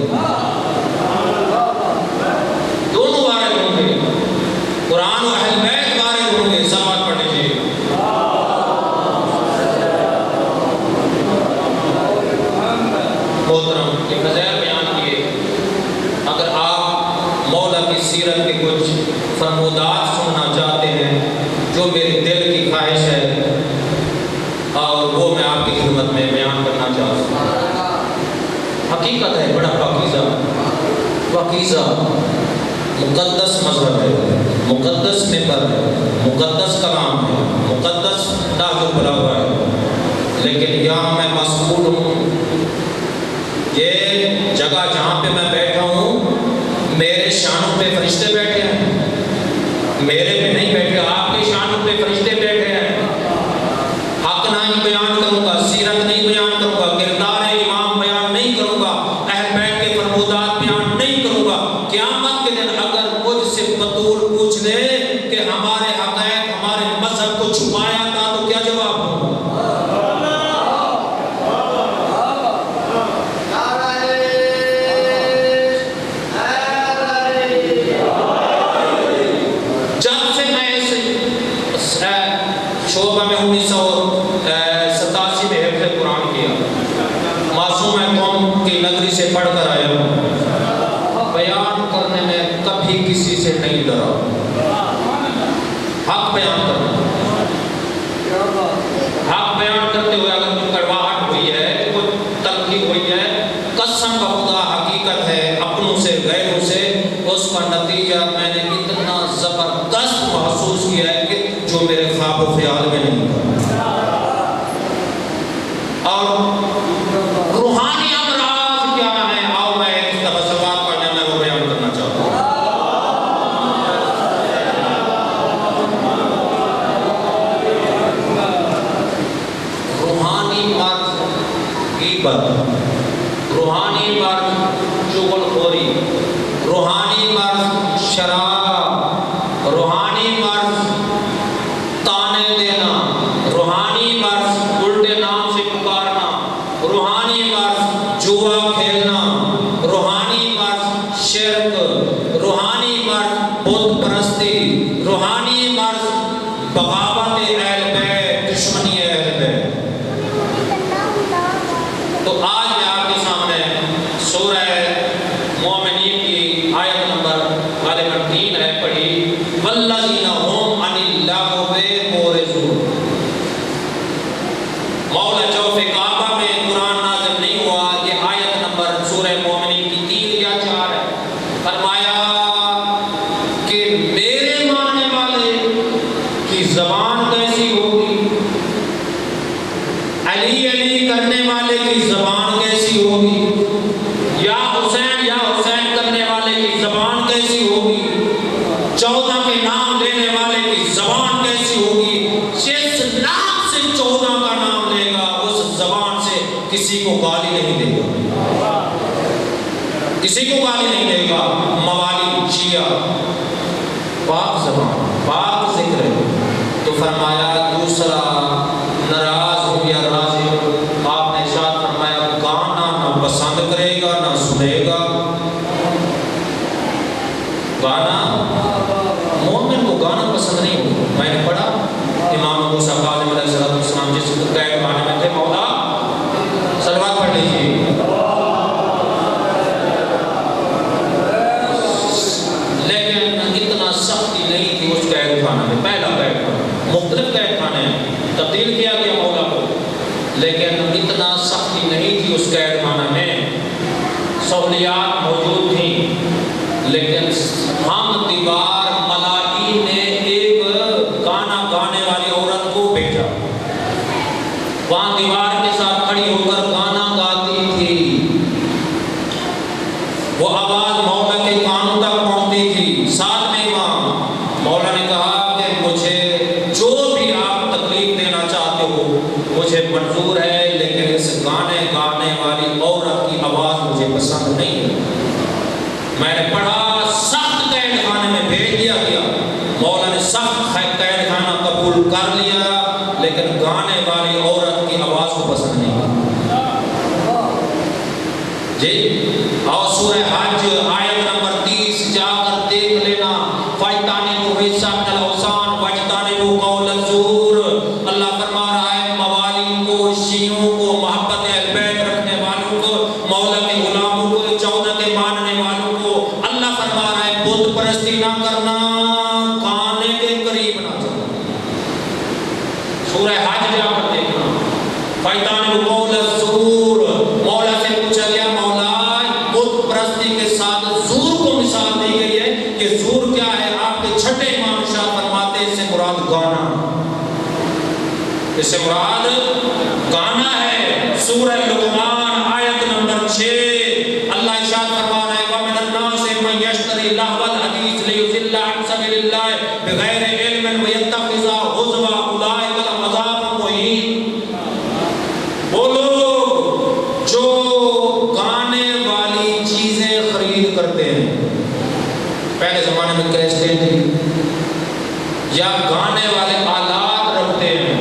دونوں وارد ہوں گے. قرآن و اہل بیت وارد ہوں گے. سماعت پڑھ لیجیے. محترم ابن زیر بیان کیے اگر آپ مولا کی سیرت کے کچھ فرمودات سننا چاہتے ہیں جو میرے دل کی خواہش ہے اور وہ میں آپ کی خدمت میں بیان کرنا چاہتا ہوں. حقیقت ہے بڑا پاکیزہ مقدس مذہب ہے, مقدس ممبر ہے, مقدس کلام ہے, مقدس ناز البلاغہ ہے. لیکن یہاں میں مسئول ہوں. یہ جگہ جہاں پہ میں بیٹھا ہوں میرے شانوں پہ فرشتے بیٹھے ہیں. میرے پہ نہیں بیٹھے, آپ کے شانوں پہ فرشتے بیٹھے ہیں. حق نہیں بیان کروں گا, سیرت نہیں بیان کروں گا, کردار امام بیان نہیں کروں گا, اہل بیت کے فرمودات بیان نہیں کروں گا. قیامت کے دن اگر مجھ سے بطول پوچھ لے کہ ہمارے حقائق ہمارے مذہب کو چھپایا تھا تو کیا جواب دوں گا؟ شعبہ میں 1987 میں حفظ قرآن کیا. معصوم قوم کی نگری سے پڑھ کر آیا ہوں. بیان کرنے میں کبھی کسی سے نہیں ڈرا. حق بیان کرنا, حق بیان کرتے ہوئے اگر کوئی کڑواہٹ ہوئی ہے, کوئی تلخی ہوئی ہے, قسم بخدا حقیقت ہے اپنوں سے غیروں سے, اس کا نتیجہ میں نے اتنا زبردست محسوس کیا ہے کہ جو میرے خواب و خیال میں نہیں تھا. اور روحانی امراض کیا ہے, آؤ میں ایک تفصیلات پڑھنے میں وہ بیان کرنا چاہتا ہوں. روحانی مرض غیبت, روحانی مرض چغلخوری, روحانی مرض شراب, روحانی مرض تانے دینا, روحانی مرض الٹے نام سے پکارنا, روحانی مرض جوا کھیلنا, روحانی مرض شرک, روحانی مرض بت پرستی, روحانی مرض بغاوت اہل بیت, دشمنی اہل بیت. تو آج میں آپ کے سامنے سورہ مومنین کی آیت نمبر غالباً 3 ہے پڑھی, والذین هم عن اللغو معرضون. مولا جوف کعبہ میں قرآن نازل نہیں ہوا, یہ آیت نمبر سورہ مومنین کی 3 یا 4 ہے. فرمایا کہ میرے ماننے والے کی زبان کیسی ہوگی, علی علی کرنے والے کی زبان کیسی ہوگی, یا حسین کرنے والے کی زبان کیسی ہوگی, 14 کے نام لینے والے کی زبان کیسی ہوگی. جس نام سے 14 کا نام لے گا اس زبان سے کسی کو گالی نہیں دے گا, کسی کو گالی نہیں دے گا. موالی شیعہ پاک زبان, پاک ذکر ہے. تو فرمایا دوسرا ناراض ہو یا راضی ہو, آپ نے ارشاد فرمایا گانا نہ پسند کرے گا نہ سنے گا. گانا, مومن کو گانا پسند نہیں ہوگا. میں نے پڑھا امام موسیٰ کاظم علیہ السلام جس قید خانے میں تھے, مولا صلوات پڑھ لیجیے. لیکن اتنا سختی نہیں تھی اس قید خانے میں. پہلا قید خانہ, مختلف قید خانے تبدیل کیا گیا مولا کو, لیکن اتنا سختی نہیں تھی اس قید خانہ میں. سہولیات موجود تھیں لیکن ہم دیوار ملائی نے ایک گانا گانے والی عورت کو بھیجا. وہاں دیوار کے ساتھ کھڑی ہو کر گانا گاتی تھی. وہ آواز مولا کے کانوں تک پہنچتی تھی. ساتھ میں امام مولا نے کہا کہ مجھے جو بھی آپ تکلیف دینا چاہتے ہو مجھے منظور ہے, لیکن اس گانے گانے والی عورت کی آواز مجھے پسند نہیں ہے. میں نے پڑھا سخت قید خانے میں بھیج دیا گیا. سخت قید خانہ قبول کر لیا، لیکن گانے والی عورت کی آواز کو پسند نہیں کی۔ جی اور سورہ حج آیت نمبر 30 جا کر دیکھ لینا، فَاجْتَنِبُوا رِجْسَ مِنَ الْأَوْثَانِ وَاجْتَنِبُوا قَوْلَ الزُّورِ۔ اللہ فرما رہا ہے موالی کو، شیعوں کو، محبت اہل بیت رکھنے والوں کو، مولا کے غلاموں کو، چودہ کے ماننے والوں کو، اللہ فرما رہا ہے بت پرستی نہ کرنا، گانے کے قریب نہ جانا۔ سورہ حج جا کر دیکھنا، فَاجْتَنِبُوا قَوْلَ الزُّورِ۔ مولا سے پوچھا گیا کے ساتھ زور کو مثال دی گئی ہے کہ زور کیا ہے؟ آپ کے چھٹے امام شاہ فرماتے اس سے مراد گانا، اس سے مراد گانا ہے۔ سورہ لقمان آیت نمبر 6 اللہ ارشاد فرما رہا ہے وَمِنَ النَّاسِ مَن يَشْتَرِي لَهْوَ الْحَدِيثِ لِيُضِلَّ عَن سَبِيلِ اللَّهِ بِغَيْرِ عِلْمٍ وَيَتَّخِذَهُ هُزُوًا أُولَٰئِكَ لَهُمْ عَذَابٌ مُهِينٌ۔ وہ لوگ جو گانے والی چیزیں خرید کرتے ہیں، پہلے زمانے میں کیسٹیں تھی، یا گانے والے آلات رکھتے ہیں،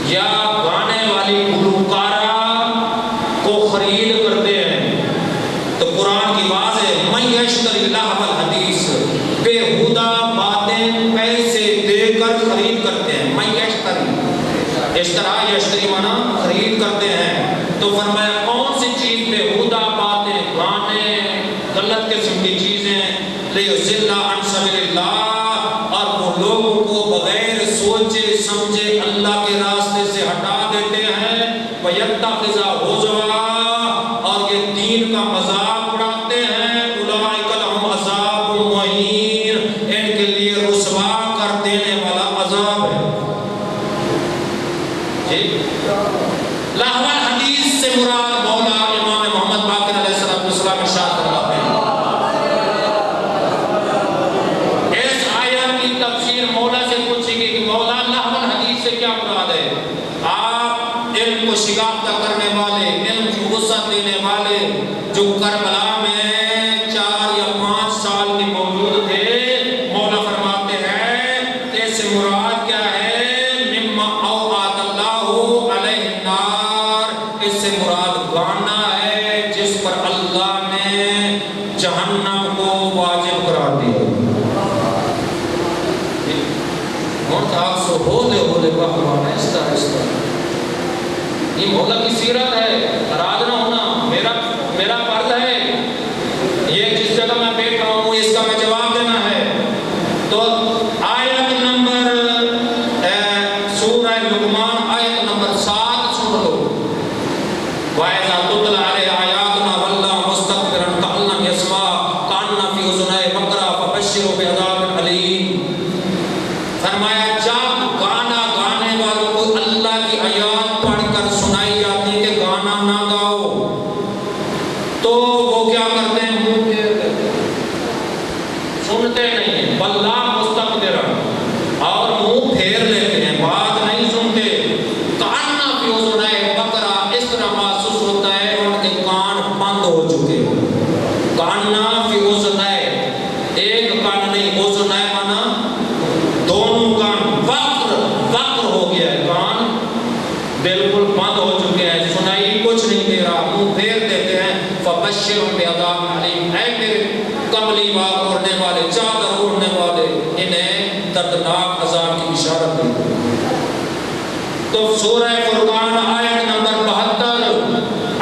یا گانے والی گلوکارہ کو خرید کرتے ہیں، تو قرآن کی بات ہے مَن يَشْتَرِي لَهْوَ الْحَدِيثِ، بےہودہ باتیں پیسے دے کر خرید کرتے ہیں۔ مَن يَشْتَرِي، اشترا یشتری مانا خرید کرتے ہیں، تو فرمایا کون سی چیز بےہودہ باتیں، گانے، غلط قسم کی چیزیں، لِيُضِلَّ عَن سَبِيلِ اللَّهِ، اور وہ لوگوں کو بغیر سوچے سمجھے اللہ کے راستے سے ہٹا دیتے ہیں، وَيَتَّخِذَهُ هُزُوًا، اور یہ دین کا مذاق اڑاتے ہیں، أُولَٰئِكَ لَهُمْ عَذَابٌ مُهِينٌ، ان کے لیے رسوا کر دینے والا عذاب ہے۔ جی لہو الحدیث سے مراد مولا امام محمد باقر علیہ السلام ارشاد فرماتے ہیں، اس آیت کی تفسیر مولا سے پوچھی گئی کہ مولا لہو الحدیث سے کیا مراد ہے؟ آپ علم کو شگافتہ کرنے والے، علم کی وسعت دینے والے، جو کربلا میں 4 یا 5 سال کے موجود تھے، مولا فرماتے ہیں کہ اس سے مراد کیا ہے؟ اس سے مراد گانا ہے جس پر اللہ نے جہنم کو واجب قرار دیا۔ مرتاق سو ہولے بہوانا اس طرح یہ مولا کی سیرت ہے، ناراض نہ ہونا، میرا فرض ہے، یہ جس جگہ میں بیٹھا ہوں اس کا میں جواب دینا ہے۔ تو آیت نمبر سورہ لقمان آیت نمبر 7 سن لو، وَإِذَا تُتْلَىٰ عَلَيْهِ آيَاتُنَا وَلَّىٰ مُسْتَكْبِرًا كَأَن لَّمْ يَسْمَعْهَا كَأَنَّ فِي أُذُنَيْهِ وَقْرًا فَبَشِّرْهُ بِعَذَابٍ أَلِيمٍ۔ فرمایا جب گانا گانے والوں کو اللہ کی آیات پڑھ کر سنائی جاتی کہ گانا نہ گاؤ، تو وہ کیا کرتے ہیں؟ منہ پھیر دیتے ہیں، سنتے نہیں ہیں، وَلَّىٰ مُسْتَكْبِرًا، اور منہ پھیر لیتے ہیں، بات نہیں سنتے۔ كَأَنَّ فِي أُذُنَيْهِ وَقْرًا، اس طرح محسوس ہوتا ہے ان کے کان بند ہو چکے۔ کانا فی اذنین، ایک کان نہیں، اذنین مانا دونوں کان، وقر ہو گیا ہے، کان بالکل بند ہو چکے ہیں، سنائی کچھ نہیں دے رہا، منہ پھیر دیتے ہیں۔ فبشرھم بعذاب علیم، اے میرے کملی بات اوڑھنے والے، چادر اوڑھنے والے، انہیں دردناک عذاب کی بشارت دی۔ تو سورہ فرقان آیت نمبر 72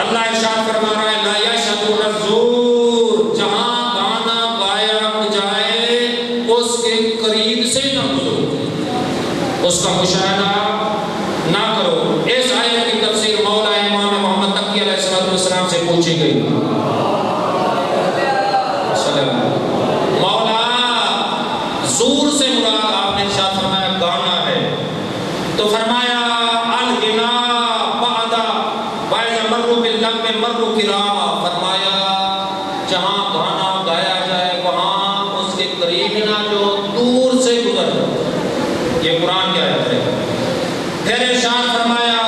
اللہ ارشاد فرما رہا ہے لا یشهدون الزور، جہاں گانا گایا جائے اس کے قریب سے نہ گزرو، اس کا مشاہدہ نہ کرو۔ اس آیت کی تفسیر مولا امام محمد تقی علیہ السلام سے پوچھی گئی۔ مولا زور سے مراد آپ نے ارشاد فرمایا گانا ہے، تو فرمایا مرو کراما، فرمایا جہاں گانا گایا جائے وہاں اس کے قریب نہ جو، دور سے گزر جاؤ۔ یہ قرآن کی آیت ہے۔ پھر ارشاد فرمایا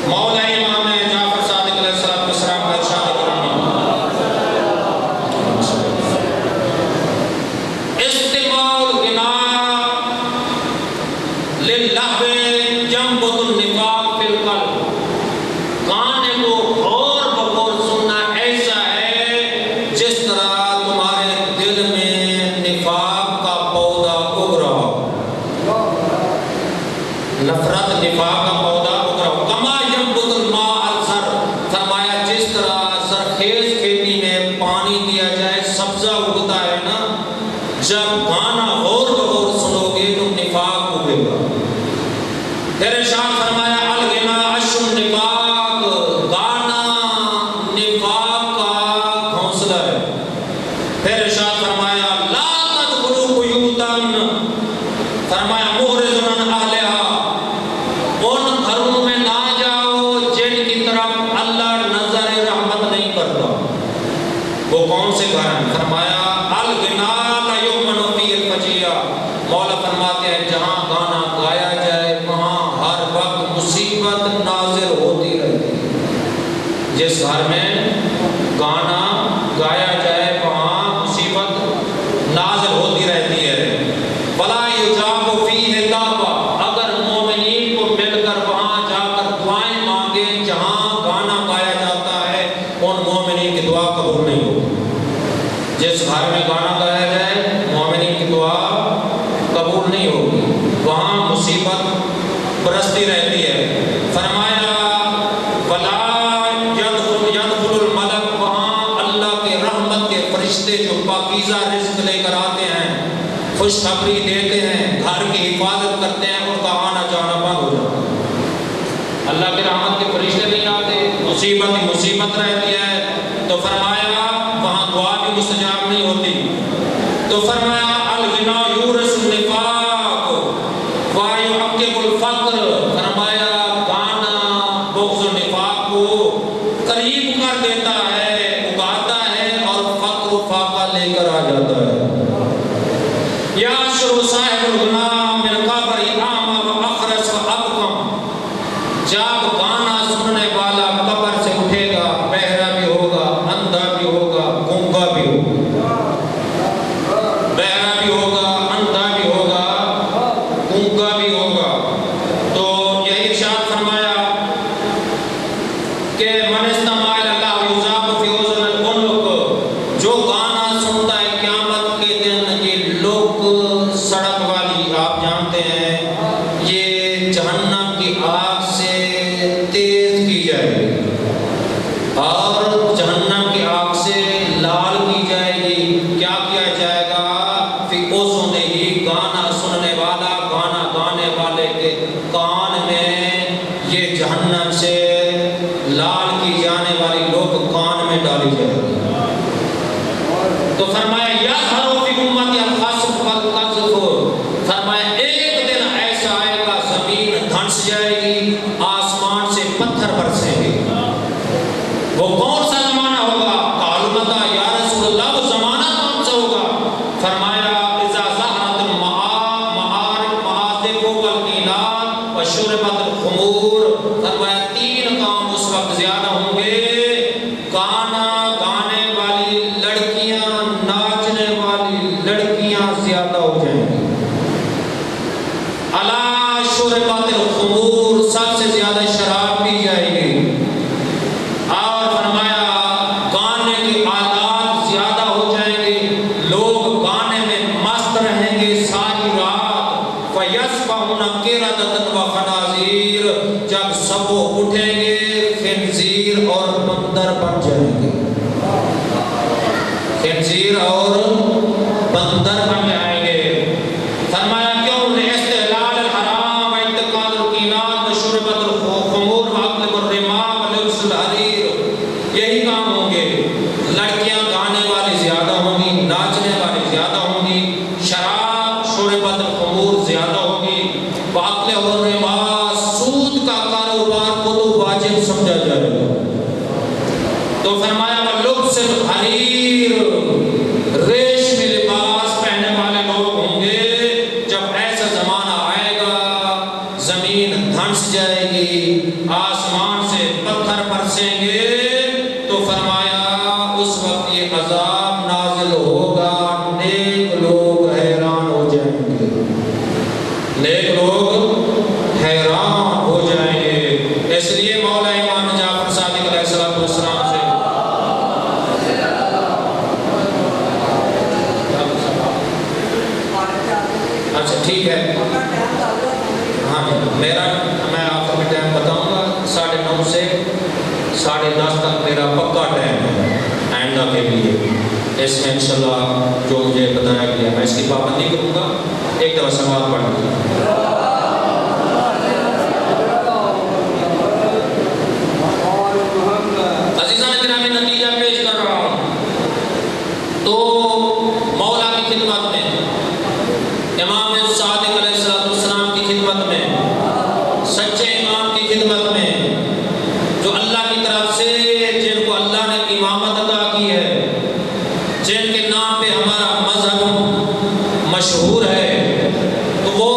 مولا امام جعفر صادق علیہ السلام کا ارشاد کرامی جب گانا غور بغور سنو گے تو نفاق اگے گا۔ پھر ارشاد فرمایا الغنا عش النفاق، گانا نفاق کا گھونسلہ ہے۔ پھر ارشاد فرمایا لا تدخلوا بیوتا، فرمایا محرزون عن اہلہا، ان گھروں میں نہ جاؤ جن کی طرف اللہ نظر رحمت نہیں کرتا۔ وہ کون سے گھر ہیں؟ فرمایا الغنا لا یؤمن فیہ الفجیع، مولا فرماتے ہیں جہاں گانا گایا جائے وہاں ہر وقت مصیبت نازل ہوتی رہتی ہے۔ جس گھر میں گانا گایا جائے وہاں مصیبت نازل ہوتی رہتی ہے۔ ولا یجاب فیہ دعویٰ، اگر مومنین کو مل کر وہاں جا کر دعائیں مانگے جہاں گانا گایا جاتا ہے ان مومنین کی دعا قبول نہیں ہوتی۔ جس گھر میں گانا گایا جائے مومنین کی دعا قبول نہیں ہوگی، وہاں مصیبت برستی رہتی ہے۔ فرمایا ولا يدخل الملک، وہاں اللہ کے رحمت کے فرشتے جو پاکیزہ رزق لے کر آتے ہیں، خوشخبری دیتے ہیں، گھر کی حفاظت کرتے ہیں، ان کا آنا جانا بند ہو جاتا ہے۔ اللہ کے رحمت کے فرشتے نہیں آتے، مصیبت ہی مصیبت رہتی ہے، تو فرمایا وہاں دعا بھی مستجاب نہیں ہوتی۔ تو فرمایا الغنا یورث النفاق ویعقب الفقر، فرمایا گانا بغض النفاق کو قریب کر دیتا ہے، اگاتا ہے اور فقر و فاقہ لے کر آ جاتا ہے۔ یا شروع صاحب الغنا من قبر اعمی و اخرس و ابکم، جب گانا سننے والا قبر سے اٹھے گا بہرا بھی ہوگا، اندھا بھی ہوگا، گونگا بھی ہوگا، بہرا بھی ہوگا، اندھا بھی ہوگا، گونگا بھی ہوگا۔ تو یہی ارشاد فرمایا کہ من استماع الی اللہ یذاب فی اذن العنق، جو گانا سنتا ہے قیامت کے دن یہ لوگ سڑک والی، آپ جانتے ہیں یہ جہنم کی آگ سے تیز کی جائے گی اور جہنم کی آگ سے لال کی جائے گی۔ کیا کیا جائے گا؟ فی اذن ہی، گانا سننے والا، گانا گانے والے کے کان میں یہ جہنم سے لال کی جانے والی لوگ کان میں ڈالی جائے گی۔ تو فرمایا یظہر فی امتی الخسف والقذف، فرمایا ایک دن ایسا آئے گا زمین دھنس جائے گی، آسمان سے پتھر برسیں گے۔ وہ کون سا زمانہ ہوگا؟ قالوا متی یا رسول اللہ، وہ زمانہ کون سا ہوگا؟ فرمایا اذا ظہرت المعازف والقینات وشربت الخمور، فرمایا تین کام اس وقت زیادہ ہوں گے، گانا گانے والی لڑکیاں، ناچنے والی لڑکیاں زیادہ ہو جائیں گی۔ الا شربت الخمور، سب سے زیادہ شراب پی جائے گی۔ اور فرمایا گانے کی آلات زیادہ ہو جائیں گے، لوگ گانے میں مست رہیں گے ساری رات۔ فَيَصْبَحُونَ قِرَدَةً وَخَنَازِيرَ، جب سب وہ اٹھیں گے خنزیر اور بندر بن جائیں گے، خنزیر اور بندر بن جائیں گے۔ فرمایا کیوں؟ لاستحلال الحرام وانتقال القینات وشربت الخمور واکل الرماء ولبس الحریر، یہی کام ہوں گے۔ لڑکیاں گانے والی زیادہ ہوں گی، ناچنے والی زیادہ ہوں گی، شراب شربت الخمور زیادہ ہوگی، واکل الرماء، سود کا کاروبار کو تو واجب سمجھا جائے گا۔ تو فرمایا ولبس الحریر، ریشمی لباس پہننے والے لوگ ہوں گے۔ جب ایسا زمانہ آئے گا زمین دھنس جائے گی، آسمان سے پتھر برسیں گے، تو فرمایا اس وقت یہ عذاب نازل ہوگا، نیک لوگ حیران ہو جائیں گے، نیک لوگ حیران ہو جائیں گے۔ اس لیے مولا امام جعفر صادق علیہ السلام سے اچھا ٹھیک ہے، ہاں میرا میں آپ کو ٹائم بتاؤں گا، 9:30 سے 10:30 تک میرا پکا ٹائم ہے آئندہ کے لیے۔ اس میں انشاءاللہ جو مجھے بتایا گیا میں اس کی پابندی کروں گا. ایک دفعہ سماعت پڑھ لیں. عزیزان گرامی نتیجہ پیش کر رہا ہوں. تو مولا کی خدمت میں، امام صادق علیہ السلام کی خدمت میں، سچے امام کی خدمت میں، جو اللہ کی طرف سے جن کو اللہ نے امامت عطا کی ہے، جن کے نام پہ ہمارا مذہب مشہور ہے، تو وہ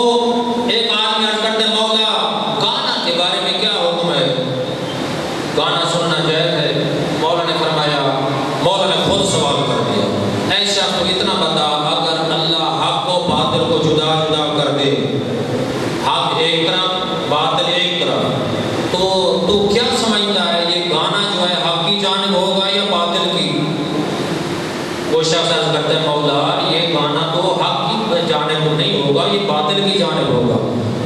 ایک آدمی عرض کرتے ہیں مولا گانا کے بارے میں کیا حکم ہے؟ گانا سننا جائز ہے؟ مولا نے فرمایا، مولا نے خود سوال کر دیا، اے شخص تو اتنا بتا، اگر اللہ حق و باطل کو جدا جدا کر دے، حق ایک طرف باطل ایک طرف، تو کیا سمجھتا ہے یہ گانا جو ہے حق کی جانب ہوگا یا باطل کی؟ وہ شخص عرض کرتے ہیں مولا یہ گانا تو حق کی جانب نہیں ہوگا، یہ باطل کی جانب ہوگا.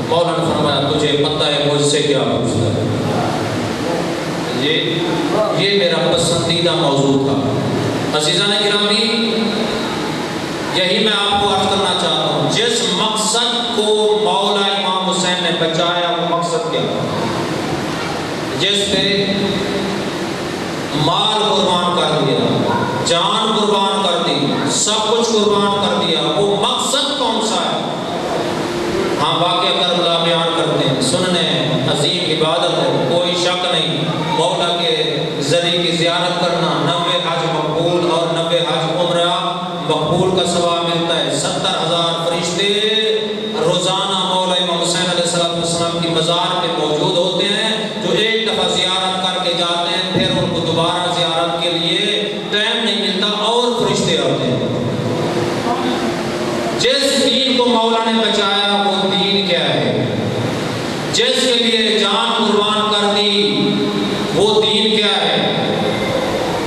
مولا نے فرمایا تجھے پتہ ہے مجھ سے کیا پوچھتا ہے؟ یہ میرا پسندیدہ موضوع تھا. عزیزان گرامی، یہی میں آپ کو عرض کرنا چاہتا ہوں، جس مقصد کو مولا امام حسین نے بچایا وہ مقصد کیا؟ جس پہ مال قربان کر دیا، جان قربان کر دی، سب کچھ قربان کر دیا، وہ مقصد کون سا ہے؟ ہاں واقعہ کربلا بیان کرتے ہیں، سننے عظیم عبادت ہے، کوئی شک نہیں. مولا کے ذریعے کی زیارت کرنا 90 حج مقبول اور 90 حج عمرہ مقبول کا ثواب ملتا ہے. 70,000 فرشتے روزانہ مولا امام حسین علیہ السلام کی مزار پہ موجود ہوتے ہیں، جو ایک دفعہ زیارت کر کے جاتے ہیں، پھر ان کو دوبارہ زیارت کے لیے ٹائم نہیں ملتا اور فرشتے آتے ہیں. جس دین کو مولا نے بچایا وہ دین کیا ہے؟ جس کے لیے جان قربان کر دی وہ دین کیا ہے؟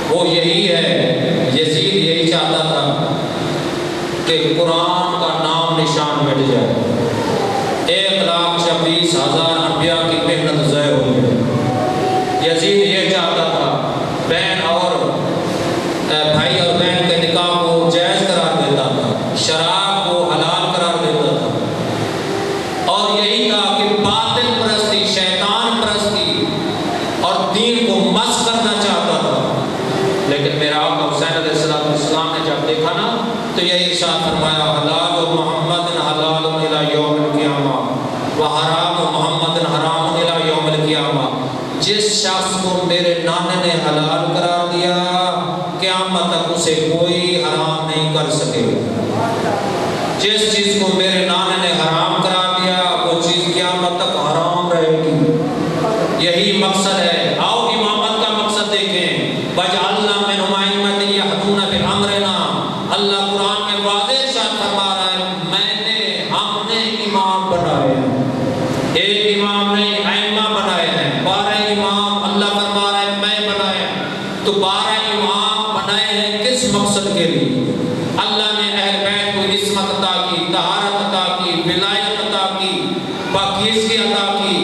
وہ یہی ہے. یزید یہی چاہتا تھا کہ قرآن کا نام نشان مٹ جائے، 1,26,000 انبیاء کی محنت ضائع ہو جائے. یزید یہ چاہتا تھا، بہن اور بھائی اور بہن کے نکاح کو جائز قرار دیتا تھا، شراب کو حلال قرار دیتا تھا، اور یہی تھا کہ باطل پرستی، شیطان پرستی اور دین کو مس کرنا چاہتا تھا. لیکن میرا آقا حسین علیہ السلام نے جب دیکھا نا تو یہی ارشاد فرمایا، حلال محمد حلال الی یوم القیامہ وحرام محمد حرام الی یوم القیامہ. جس شخص کو میرے نانے نے حلال قرار دیا قیامت تک اسے کوئی حرام نہیں کر سکے. جس چیز کو میرے نانے نے حرام قرار دیا وہ چیز قیامت تک حرام رہے گی. یہی مقصد ہے. آؤ امامت کا مقصد دیکھیں، وَجَعَلْنَا مِنْهُمْ أَئِمَّةً يَهْدُونَ بِأَمْرِنَا. اللہ قرآن میں واضح ارشاد فرما رہا ہے، ہم نے امام بنائے ہیں. ایک امام نہیں، ائمہ بنائے ہیں. 12 امام اللہ فرما رہا ہے میں بنایا. تو 12 امام بنائے ہیں کس مقصد کے لیے؟ اللہ نے اہل بیت کو عصمت عطا کی، طہارت عطا کی، ولایت عطا کی، پاکیزگی عطا کی،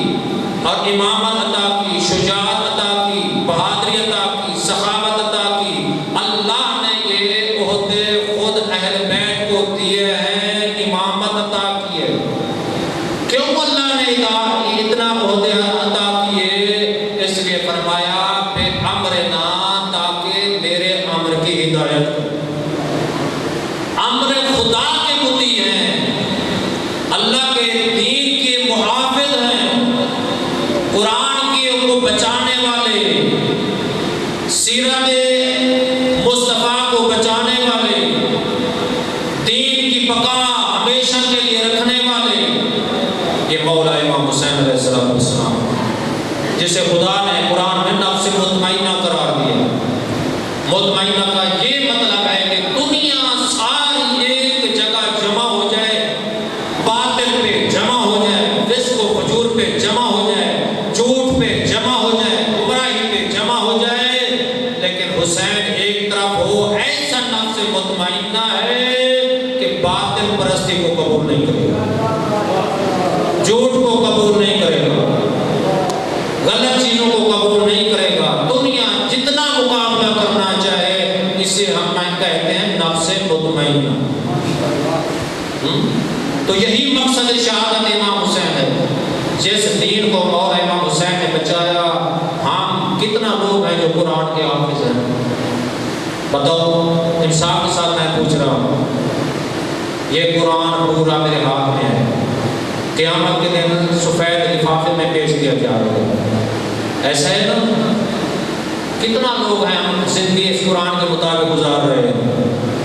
اور امامت عطا کی، شجاعت عطا کی، بہادری عطا کی، سخاوت عطا کی. اللہ نے یہ عہدے خود اہل بیت کو دیے ہیں، امامت عطا کی ہے. کیوں اللہ نے اتنا عہدے عطا کیے؟ اس لیے فرمایا بے امرنا، تاکہ میرے امر کی ہدایت کرے. امر خدا کے مطیع ہیں، اللہ کے دین کے محافظ ہیں، قرآن کی کو بچانے والے، سیرت مصطفیٰ کو بچانے والے، دین کی بقا ہمیشہ کے لیے رکھنے والے، یہ مولا امام حسین علیہ السلام جسے خدا نے قرآن میں نفس مطمئنہ قرار دیا. مطمئنہ کا یہ مطلب ہے کہ دنیا ساری ایک جگہ جمع ہو جائے، باطل پہ جمع ہو جائے، فسق و فجور پہ جمع ہو جائے، جھوٹ پہ جمع ہو جائے، گمراہی پہ جمع ہو جائے، لیکن حسین ایک طرف ہو. ایسا نفس مطمئنہ ہے کہ باطل پرستی کو قبول نہیں کرے گا، جھوٹ کو قبول نہیں کرے گا، غلط چیزوں کو قبول نہیں کرے گا. دنیا جتنا مقابلہ کرنا چاہے اسے ہم کہتے ہیں تو یہی مقصد شہادت امام حسین ہے، جس دین کو مولا امام حسین نے بچایا۔ ہم کتنا لوگ ہیں جو قرآن کے حافظ ہیں؟ بتاؤ، انصاف کے ساتھ میں پوچھ رہا ہوں۔ یہ قرآن پورا میرے ہاتھ میں ہے، قیامت کے دن سفید لفافے میں پیش کیا جا رہا ہے، ایسا ہے نا؟ کتنا لوگ ہیں ہم زندگی اس قرآن کے مطابق گزار رہے ہیں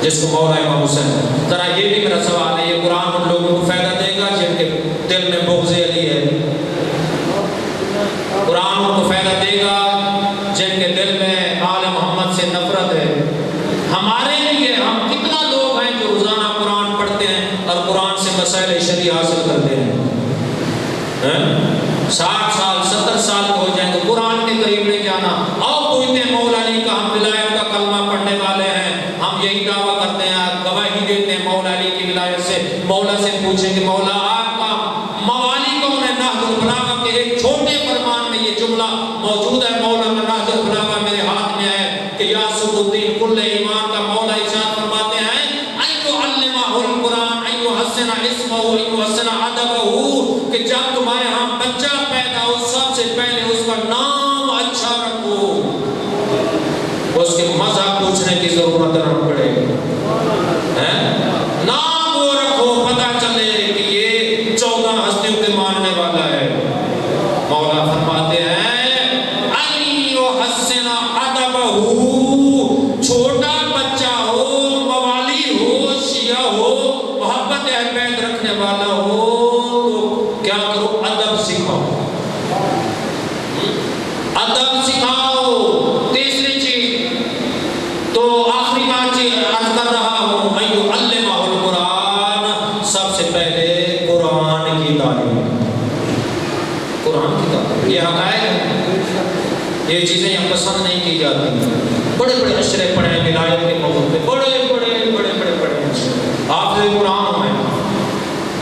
جس کو مولا امام حسین۔ ذرا یہ بھی میرا سوال ہے، یہ قرآن ان لوگوں کو فائدہ دے گا جن کے دل میں بغض علی ہے؟ قرآن ان کو فائدہ دے گا جن کے دل میں آل محمد سے نفرت ہے؟ ہمارے لیے ہم کتنا لوگ ہیں جو روزانہ قرآن پڑھتے ہیں اور قرآن سے مسائل شرعی حاصل کرتے ہیں؟ 60 سال 70 سال کے ہو جائیں تو قرآن کے قریب نہیں جانا۔ اور پوچھتے ہیں مولا علی کا، ہم ولایت کا کلمہ پڑھنے والے ہیں، ہم یہی دعویٰ کرتے ہیں، گواہی دیتے ہیں مولا علی کی ولایت سے۔ مولا سے پوچھیں کہ مولا آپ کا موالی کون ہے؟ نہج البلاغہ کے ایک چھوٹے فرمان میں یہ جملہ موجود ہے، مولا کا نہج البلاغہ میرے ہاتھ میں ہے کہ یا سب الدین کل ایمان کا مولا ارشاد فرماتے ہیں القرآن حسن اسمہ حسن ادبہ، کہ جب تمہارے ہاں بچہ پیدا ہو سب سے پہلے اس کا نام اچھا رکھو، اس کے مذہب پوچھنے کی ضرورت نہ پڑے، نام وہ رکھو، پتہ چلے کہ یہ 14 ہستیوں کے ماننے والا ہے۔ مولا فرماتے ہیں حسن ادبہ، چھوٹا بچہ ہو، موالی ہو، شیعہ ہو، محبت اہل بیت رکھنے والا ہو، تو کیا کرو؟ ادب سکھاؤ، ادب سکھاؤ۔ تیسری چیز تو آخری بات عرض کر رہا ہوں، علمہ القرآن، سب سے پہلے قرآن کی تعلیم، قرآن کی تعلیم۔ یہ حقائق ہے، یہ چیزیں یہاں پسند نہیں کی جاتی۔ بڑے بڑے اشرے پڑھے ہیں ولایت کے موضوع پہ، بڑے حافظ قرآن ہوں میں،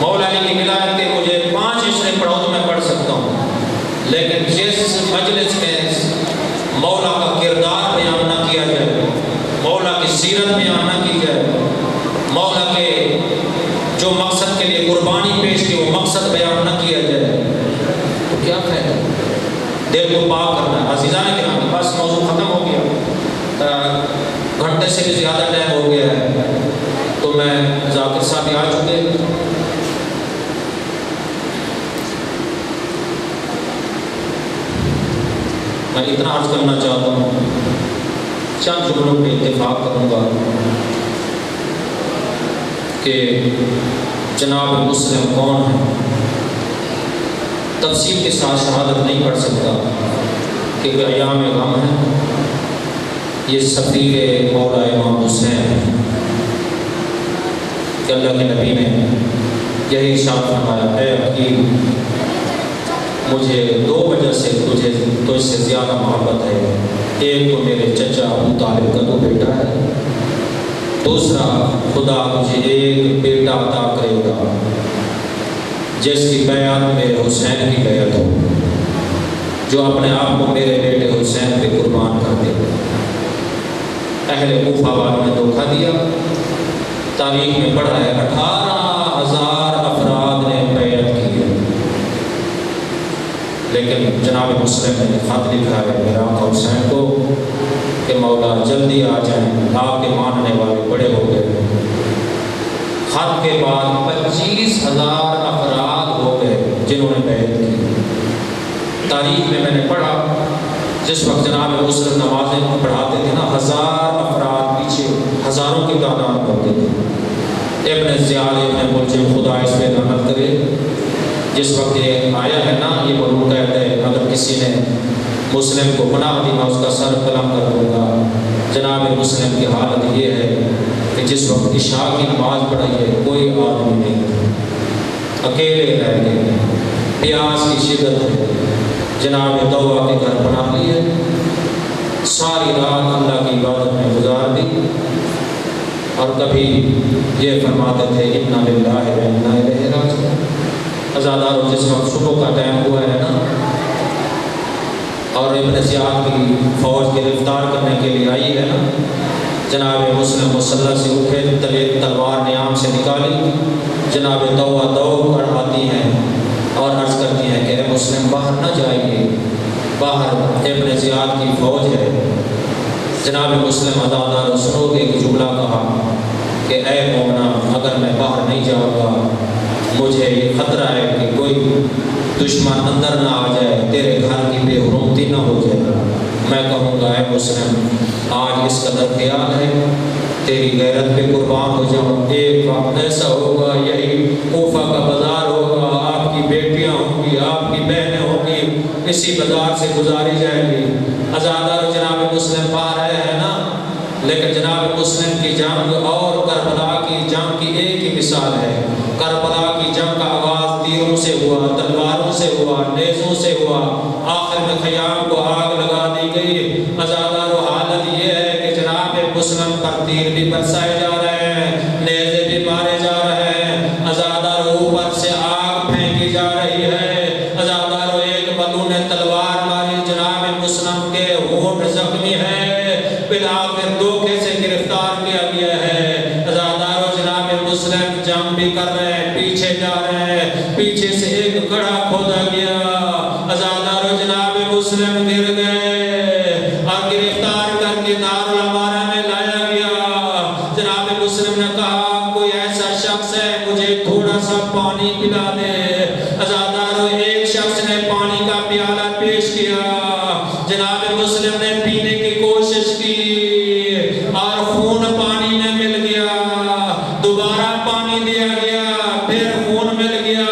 مولا علی کی ولایت کے مجھے 5 اشرے پڑھو تو میں پڑھ سکتا ہوں، لیکن جس مجلس میں مولا کا کردار بیان نہ کیا جائے، مولا کی سیرت بیان نہ کی جائے، مولا کے جو مقصد کے لیے قربانی پیش کی وہ مقصد بیان نہ کیا جائے، تو کیا فائدہ؟ دل کو پاک کرنا ہے۔ عزیزان کرام، بس موضوع ختم ہو گیا، گھنٹے سے بھی زیادہ ٹائم ہو گیا ہے، تو میں ذاکر صاحب بھی آ چکے، میں اتنا عرض کرنا چاہتا ہوں، چند جملوں پہ اتفاق کروں گا کہ جناب مسلم کون ہے۔ تفصیل کے ساتھ شہادت نہیں پڑھ سکتا کہ ایام غم ہے، یہ سفیر مولا امام حسین ہے کہ اللہ کے نبی نے یہی ارشاد فرمایا، اے حکیم مجھے 2 وجہ سے تجھ سے زیادہ محبت ہے، ایک تو میرے چچا ابو طالب کا تو بیٹا ہے، دوسرا خدا مجھے ایک بیٹا عطا کرے گا جس کی بیعت میرے حسین کی بیعت ہو، جو اپنے آپ کو میرے بیٹے حسین پہ قربان کر دے۔ اہل کوفہ والوں نے دھوکہ دیا، تاریخ میں پڑھا ہے 18,000 افراد نے بیعت کی ہے، لیکن جناب مسلم نے خط لکھا ہے میرے آقا حسین کو کہ مولا جلدی آ جائیں، آپ کے ماننے والے بڑے ہو گئے۔ خط کے بعد 25,000 افراد ہو گئے جنہوں نے بیعت کی۔ تاریخ میں نے پڑھا، جس وقت جناب مسلم نمازیں پڑھاتے تھے نا، 1000 افراد پیچھے ہزاروں کی تعداد ہوتے تھے۔ ابن زیاد ابن ملجم خدا اس پہ لعنت کرے، جس وقت یہ آیا ہے نا، یہ ملوک کہتا ہے اگر کسی نے مسلم کو گناہ دی میں اس کا سر قلم کر دوں گا۔ جناب مسلم کی حالت یہ ہے کہ جس وقت عشاء کی نماز پڑھی ہے کوئی آدمی نہیں تھا، اکیلے رہ گئے، پیاس کی شدت ہے، جناب توبہ کے گھر بنا لیے، ساری رات اللہ کی عبادت میں گزار دی، اور کبھی یہ فرماتے تھے انا للہ و انا الیہ راجعون۔ ازاداروں جس وقت صبح کا ٹائم ہوا ہے نا، اور ابن زیاد کی فوج گرفتار کرنے کے لیے آئی ہے نا، جناب مسلم مسلح سے اٹھے، تلوار نیام سے نکالی، جناب توبہ دوڑ کر آتی ہیں اور عرض کرتی ہیں کہ اے مسلم باہر نہ جائیے، باہر ابن زیاد کی فوج ہے۔ جناب مسلم عزادارو سنو گے کہ جملہ کہا کہ اے مومنہ اگر میں باہر نہیں جاؤں گا مجھے یہ خطرہ ہے کہ کوئی دشمن اندر نہ آ جائے، تیرے گھر کی بے حرمتی نہ ہو جائے۔ میں کہوں گا اے مسلم آج اس قدر خیال ہے، تیری غیرت پہ قربان ہو جاؤں۔ ایک وقت ایسا ہوگا، یہی کوفہ کا بازار ہوگا، آپ کی بیٹیاں ہوں گی، آپ کی بہنیں ہوں گی، اسی بازار سے گزاری جائیں گی۔ عزادارو جناب مسلم باہر آئے ہیں نا، لیکن جناب مسلم کی جنگ اور کربلا کی جنگ کی ایک ہی مثال ہے۔ کربلا کی جنگ کا آغاز تیروں سے ہوا، تلواروں سے ہوا، نیزوں سے ہوا، آخر میں خیام کو آگ لگا دی گئی۔ عزادارو حالت یہ ہے کہ جناب مسلم پر تیر بھی برسائے جا رہے ہیں، نیزے بھی مارے جا رہے ہیں، عزادارو اوپر سے آگ پھینکی جا رہی ہے۔ عزادارو ایک بدو نے تلوار ماری، جناب مسلم کے ہونٹ زخمی ہے، بالآخر دھوکے سے گرفتار کیا گیا ہے۔ عزادارو جناب مسلم جنگ بھی کر رہے ہیں، پیچھے جا رہے ہیں، پیچھے سے ایک گڑھا کھودا گیا، عزادارو جناب مسلم گر گئے اور گرفتار کر کے دار الامارہ میں لایا گیا۔ جناب مسلم نے کہا کوئی ایسا شخص ہے مجھے تھوڑا سا پانی پلا دے۔ عزادارو ایک شخص نے پانی کا پیالہ پیش کیا، جناب مسلم نے پینے کی کوشش کی اور خون پانی میں مل گیا، دوبارہ پانی دیا گیا، پھر خون مل گیا۔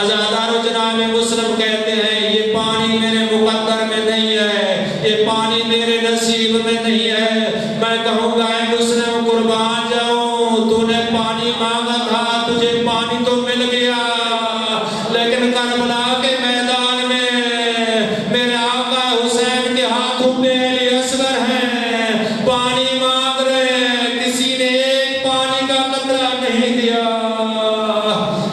عزادارو جناب مسلم کہتے ہیں یہ پانی میرے مقدر میں نہیں ہے، یہ پانی میرے نصیب میں نہیں ہے۔ میں کہوں گا اے مسلم قربان جاؤں، تو نے پانی مانگا تھا، تجھے پانی تو مل گیا، لیکن کربلا کے میدان میں میرے آقا حسین کے ہاتھوں پہ علی اصغر ہیں، پانی مانگ رہے ہیں، کسی نے ایک پانی کا قطرہ نہیں دیا۔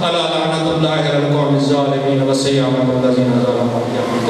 الا لعنت اللہ علی القوم الظالمین وسیعهم الذین ظلموا